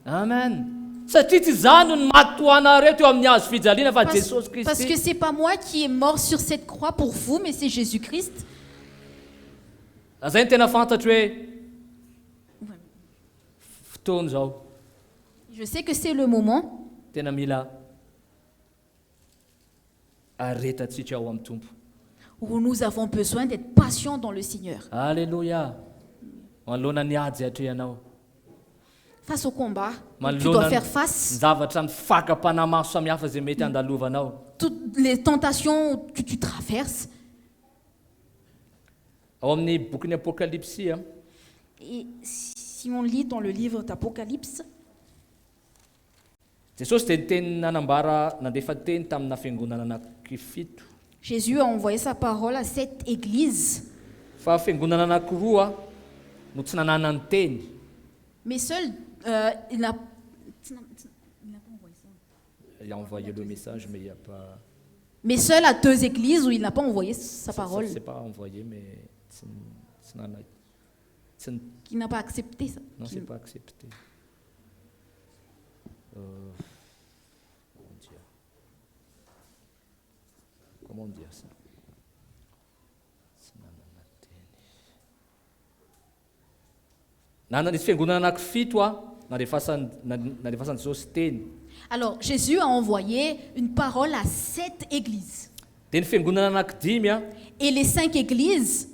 Amen. Satria tsy izany no matoanareo teo amin'ny hazo fijaliana fa parce, Jesosy parce que Kristy. ce n'est pas moi qui est mort sur cette croix pour vous, mais c'est Jésus-Christ. Zay ny tena fantatra hoe fotoana zao Je sais que c'est le moment tena mila aretatsika ao amin'ny tompo. où nous avons besoin d'être patients dans le Seigneur. Alléluia. Manoloana ny ady atrehanao. Face au combat, tu dois Manoloana faire ny face. zavatra ny fakapanahy maro samihafa zay mety andalovanao. Toutes les tentations que tu traverses. Ao amin'ny boky ny Apokalypsy a, Et si on lit dans le livre d'Apocalypse, Jesosy dia nyteny nanambara nandefa teny tamina fiangonana anankifito. Jésus a envoyé sa parole à cette église. Fa fiangonana anankiroa no tsy nananany teny. Mais seul, il n'a pas envoyé ça. Il a envoyé le message, mais il n'y a pas... Mais seul à 2 églises où il n'a pas envoyé sa parole, C'est pas envoyé, mais... qui n'a pas accepté ça. Non, Qui- c'est pas accepté. Comment dire ça? Nanany fiangonana anankifito a narefasany Jesosy teny. Alors, Jésus a envoyé une parole à 7 églises. Dia ny fiangonana anankidimy a Et les 5 églises,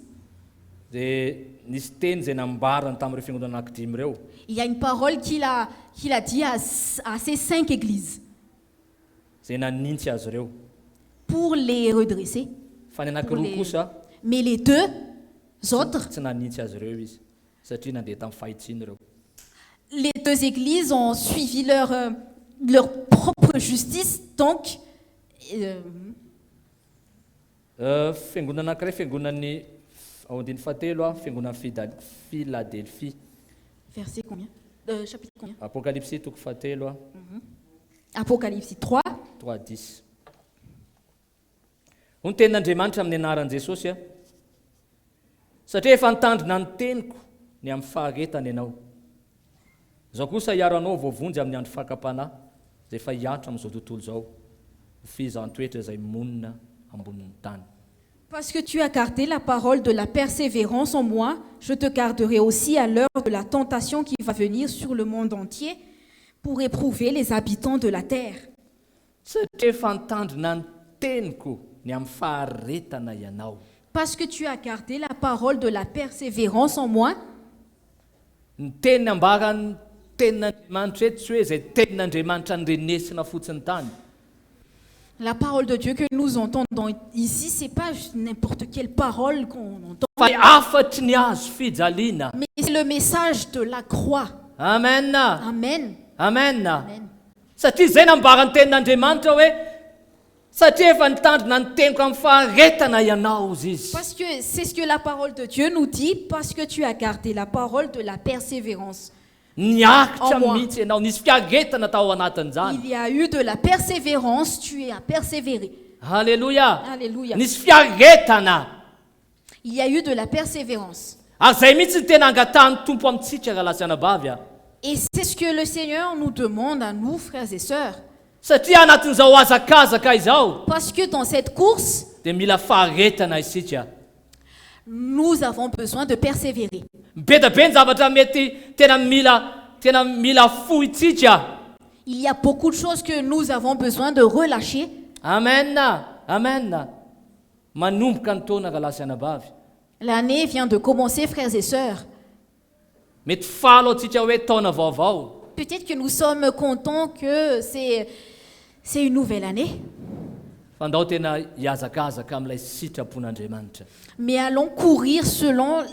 dia nisy teny zay nambarany tamin'ireo fiangonana anankidimy ireo. il y a une parole qu'il a dit à ces 5 églises Zay nanintsy azy ireo. pour les redresser. Fa ny Pour anankiroa les- kosa Mais les 2 autres, tsy nanintsy azy ireo izy satria nandeha tamin'ny fahitsiny ireo. les 2 églises ont suivi leur propre justice. Donc, Fiangonana anankiray fiangonan'ny ao andiny fahatelo a fiangonan'ny Philadelphie. verset combien Chapitre combien Apokalypsy toko fahatelo a Apocalypse 3. 3:10. Ho ny tenin'Andriamanitra amin'ny anaran'i Jesosy a satria efa nitandrina ny teniko ny amin'ny faharetany ianao. Zao kosa hiaro anao voavonjy amin'ny andro fakapanahy zay efa hiantra amin'izao tontolo zao ho fizan-toetra izay monina ambonin'ny tany. Parce que tu as gardé la parole de la persévérance en moi, je te garderai aussi à l'heure de la tentation qui va venir sur le monde entier pour éprouver les habitants de la terre. Satria efa nitandrina ny teniko ny amin'ny faharetana ianao. Parce que tu as gardé la parole de la persévérance en moi, Ny teniny ambarany tenin'Andriamanitra eto tsy hoe izay tenin'Andriamanitra nyrenesina fotsiny tany. la parole de Dieu que nous entendons ici, c'est pas juste n'importe quelle parole qu'on entend, Fa afatry ny azo fijaliana. mais c'est le message de la croix. Amen. Amen. Amen. Amen. Satria izay nambarany tenin'Andriamanitra hoe satria efa nitandrina ny teniko amin'ny faharetana ianao izy izy. Parce que c'est ce que la parole de Dieu nous dit, parce que tu as gardé la parole de la persévérance. niakitra En moi. mihitsy ianao, nisy fiagetana tao anatin'izany. Il y a eu de la persévérance, tu as persévéré. Alléluia. Alléluia. Nisy fiagetana. Il y a eu de la persévérance. Ary zay mihitsy ny tena angatahany tompo amintsika raha lasianabavy a. Et c'est ce que le Seigneur nous demande à nous, frères et sœurs. Satria anatin'izao azakazaka izao Parce que dans cette course, dia mila faharetana isika. nous avons besoin de persévérer. Be da be ny zavatra mety tena mila fohitsika. Il y a beaucoup de choses que nous avons besoin de relâcher. Amen. Amen. Manomboka ny taona raha lasianabavy. L'année vient de commencer, frères et sœurs. Mety falo atsika hoe taona vaovao. Peut-être que nous sommes contents que c'est une nouvelle année. Fa ndao tena hiazakazaka amin'ilay sitrapon'Andriamanitra. Mais allons courir selon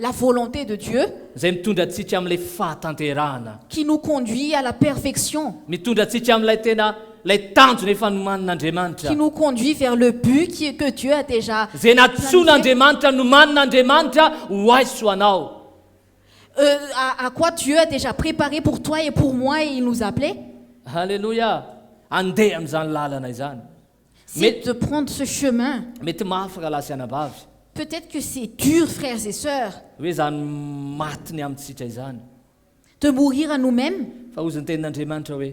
la volonté de Dieu Zay mitondra atsika amin'ilay fahatanterahana. qui nous conduit à la perfection, Mitondra atsika amin'ilay tena lay tanjona efa nomanin'Andriamanitra. qui nous conduit vers le but que Dieu a déjà Zay natsoan'Andriamanitra nomanin'Andriamanitra ho aiso ho anao. à quoi Dieu a déjà préparé pour toi et pour moi et il nous appelait. Alléluia. Andeha amin'izany lalana izany. C'est de prendre ce chemin. Mety mafy raha lasianabavy. Peut-être que c'est dur, frères et sœurs, Hoe zany matiny amintsika izany. de mourir à nous-mêmes. Fa ozy ny tenin'Andriamanitra hoe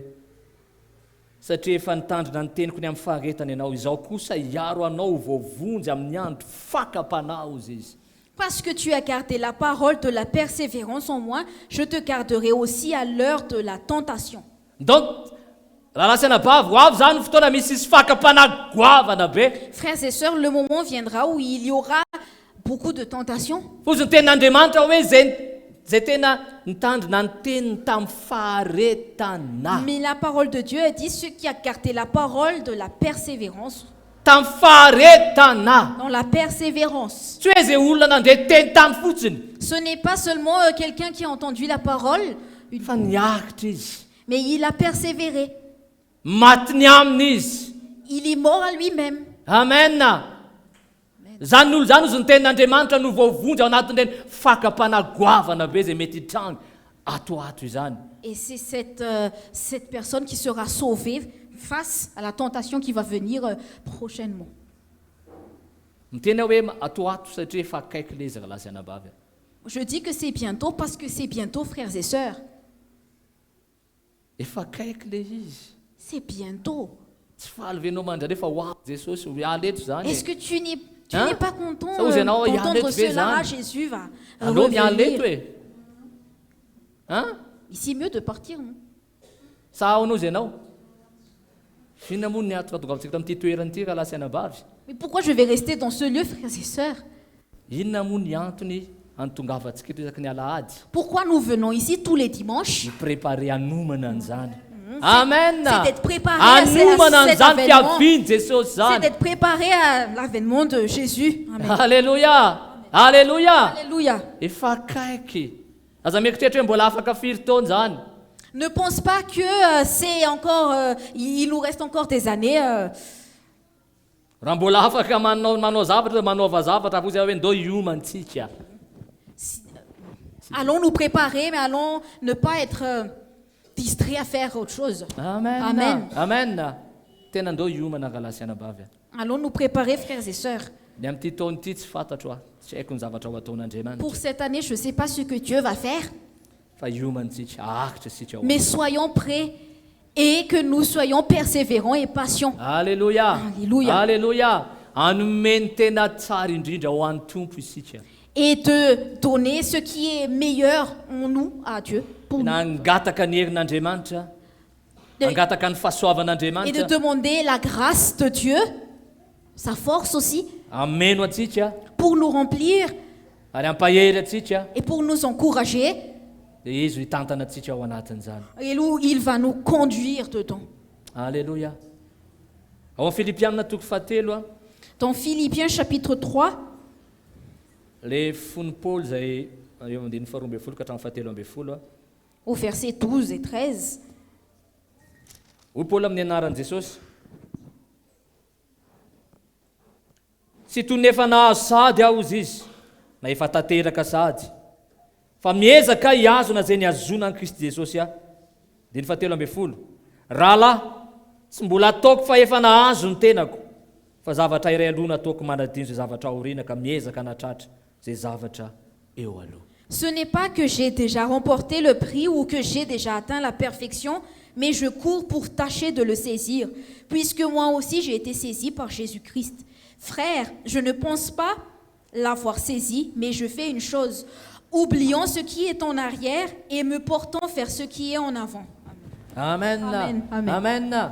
satria efa nitandrina ny teniko ny amin'ny faharetana ianao, izao kosa hiaro anao voavonjy amin'ny andro fakapanahy ozy izy. Parce que tu as gardé la parole de la persévérance en moi, je te garderai aussi à l'heure de la tentation. Donc raha lasianabavy ho avy zany ny fotoana misy isy fakapanahy goavana be. Frères et sœurs, le moment viendra où il y aura beaucoup de tentations. Fa ozy ny tenin'Andriamanitra hoe zay tena nitandrina ny teniny tamin'ny faharetana. Mais la parole de Dieu a dit ce qui a gardé la parole de la persévérance. Tamin'ny faharetana. Dans la persévérance. Tsy hoe zay olona nandeha teny tany fotsiny. Ce n'est pas seulement quelqu'un qui a entendu la parole, Fa niakitra izy. mais il a persévéré. Maty ny aminy izy. Il est mort à lui-même. Amen. Zany olo zany ozy ny tenin'Andriamanitra no voavonjy ao anatin'ireny fakapanahy goavana be zay mety hitranga atoato izany. Et c'est cette personne qui sera sauvée face à la tentation qui va venir prochainement. Miteny hoe atoato satria efa akaiky le izy raha lasianabavy. Je dis que c'est bientôt parce que c'est bientôt, frères et sœurs. Efa akaiky le izy. C'est bientôt. Tsy faly venao mandrary fa ho avy Jesosy ho aleto zany. Est-ce que tu n'es Hein? pas content Ça, vous avez dit, d'entendre allez, cela? hein? Jésus va Allô mialeto revenir. e. Hein? Ici, mieux de partir, non? Sa ao anao izy ianao. Fiona moa ny atokatongavantsika tamin'ity toerana ity raha lasianabavy. Mais pourquoi je vais rester dans ce lieu, frères et sœurs? Inona moa ny antony antongavantsika eto isaky ny alahady? Pourquoi nous venons ici tous les dimanches? Ny préparer hanomana an'izany. Amen. C'est d'être préparé à Hanomana cet an'izany avènement. fiaviany Jesosy C'est zany. d'être préparé à l'avènement de Jésus. Amen. Alléluia. Alléluia. Alléluia. Efa akaiky. Aza mieritreritra hoe mbola afaka firy taona zany. Ne pense pas que c'est encore, il nous reste encore des années. Raha mbola afaka manao zavatra manaova zavatra fa ozy hoe ndao hiomantsika. Allons nous préparer, mais allons ne pas être distraits à faire autre chose. Amen. Amen. Amen. Tena ndao hiomana raha lasianabavy. Allons nous préparer, frères et sœurs. Ny amin'ity taona ity tsy fantatro aho. Tsy haiko ny zavatra ho ataon'Andriamanitra. Pour cette année, je ne sais pas ce que Dieu va faire, Fa hiomantsika, ahakitra isika ao. mais soyons prêts et que nous soyons persévérants et patients. Alléluia. Alléluia. Alléluia. Anomeny tena tsara indrindra ho an'ny tompo isika. Et de donner ce qui est meilleur en nous à Dieu. Pour nous. Na angataka ny herin'Andriamanitra, De- angataka ny Et de fahasoavan'Andriamanitra, demander la grâce de Dieu, sa force aussi, ameno atsika pour nous remplir ary ampahery atsika et pour nous encourager. dia izy ho hitantana atsika ao anatin'izany. Et où il va nous conduire dedans. Alléluia. Ao amin'ny Filipianina toko fahatelo a, Dans Philippiens chapitre 3, le fony Paoly zay eo andininy faharoa ambin'ny folo ka hatramin'ny fahatelo ambin'ny folo a. au verset 12 et 13, Hoy Paoly amin'ny anaran'i Jesosy. Tsy toy ny efa nahazo sady aho ozy izy, na efa tanteraka sady, fa miezaka hiazona zay ny azona any Kristy Jesosy a. Dia ny 17. Rahalahy, tsy mbola ataoko fa efa nahazo ny tenako. Fa zavatra iray aloha nataoko manadino zay zavatra aoriana ka miezaka hanatratra zay zavatra eo aloha. Ce n'est pas que j'ai déjà remporté le prix ou que j'ai déjà atteint la perfection, mais je cours pour tâcher de le saisir, puisque moi aussi j'ai été saisi par Jésus-Christ. Frère, je ne pense pas l'avoir saisi, mais je fais une chose, oubliant ce qui est en arrière et me portant vers ce qui est en avant. Amen. Amen. Amen. Amen.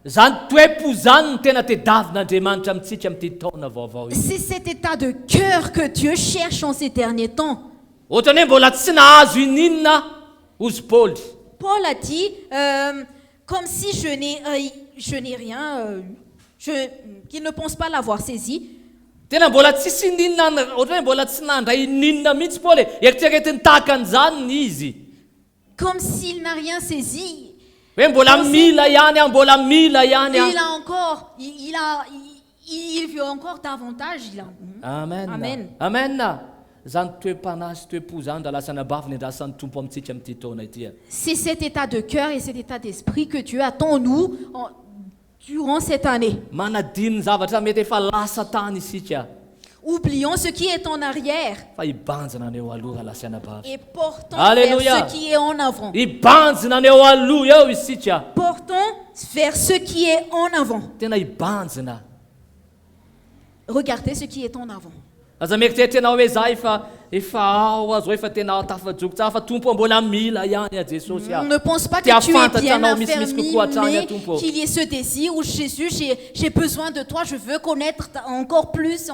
Zany toe-po zany no tena tediavin'Andriamanitra amintsika amin'ity taona vaovao ity. C'est cet état de cœur que Dieu cherche en ces derniers temps. Ohatrany hoe mbola tsy nahazo ininona ozy Paul. Paul a dit, comme si je n'ai rien, qu'il ne pense pas l'avoir saisi. Tena mbola tsisy ininona, ohatrany hoe mbola tsy nandray ininona mihitsy Paul e. Eritreretiny tahaka an'izany izy. Comme s'il n'a rien saisi. Hoe mbola mila ihany a, mbola mila ihany a. Il a encore, il veut encore davantage. Amen. Amen. Amen. Zany toe-panahy toe-po zany da lasa nabavy ny andrasan'ny Tompo amintsika amin'ity taona ity. C'est cet état de cœur et cet état d'esprit que Dieu attend en nous durant cette année. Manadino ny zavatra mety efa lasa tany isika. Oublions ce qui est en arrière Fa hibanjina ny eo aloha lasa nabavy. et portons Alléluia. vers ce qui est en avant. Hibanjina ny eo aloha eo isika. Portons vers ce qui est en avant. Tena hibanjina. Regardez ce qui est en avant. Aza mieritreritra hoe za efa ao azo efa tena tafajoko tsara fa Tompo mbola mila ihany a Jesosy a. Ne pense pas que tu es bien affermi, mais qu'il y ait ce désir où Jésus, j'ai besoin de toi, je veux connaître encore plus,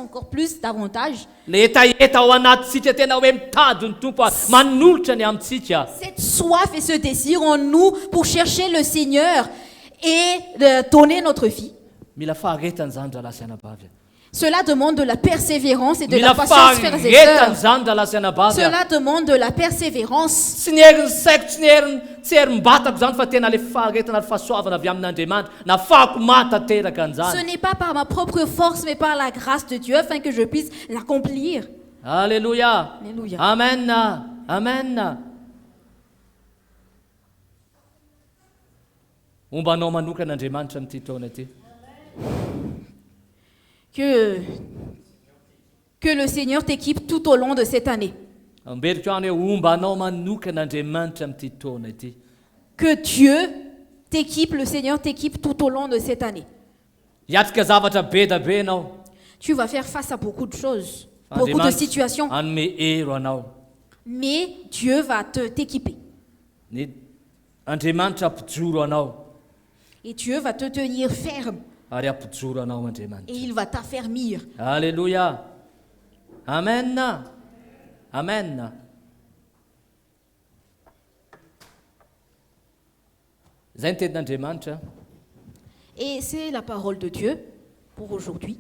davantage. Le etaeta ao anatintsika tena hoe mitady ny Tompo manolotra ny amintsika. Cette soif et ce désir en nous pour chercher le Seigneur et de donner notre vie. Mila faharetany zany ra lasa anabavy. Cela demande de la persévérance et de Mila la patience, frères et faharetany sœurs. zany ra lasa anabavy. Cela demande de la persévérance. Tsy ny heriny saiko, tsy hery mbatako zany fa tena le faharetana ary fahasoavana avy amin'Andriamanitra nafahako matateraka Ce an'izany. n'est pas par ma propre force, mais par la grâce de Dieu afin que je puisse l'accomplir. Alléluia. Alléluia. Amen. Amen. Omba anao manokana Andriamanitra amin'ity taona ity. Que le Seigneur t'équipe tout au long de cette année. Amberiko any hoe omba anao manokana Andriamanitra amin'ity taona ity. Que Dieu t'équipe, le Seigneur t'équipe tout au long de cette année. Hiatrika zavatra be da be anao. Tu vas faire face à beaucoup de choses, beaucoup de situations, Anome ero anao. mais Dieu va t'équiper. Ny Andriamanitra ampijoro anao. Et Dieu va te tenir ferme Ary ampijoro anao et Andriamanitra. il va t'affermir. Alléluia. Amen. Amen. Zay ny tenin'Andriamanitra. Et c'est la parole de Dieu pour aujourd'hui.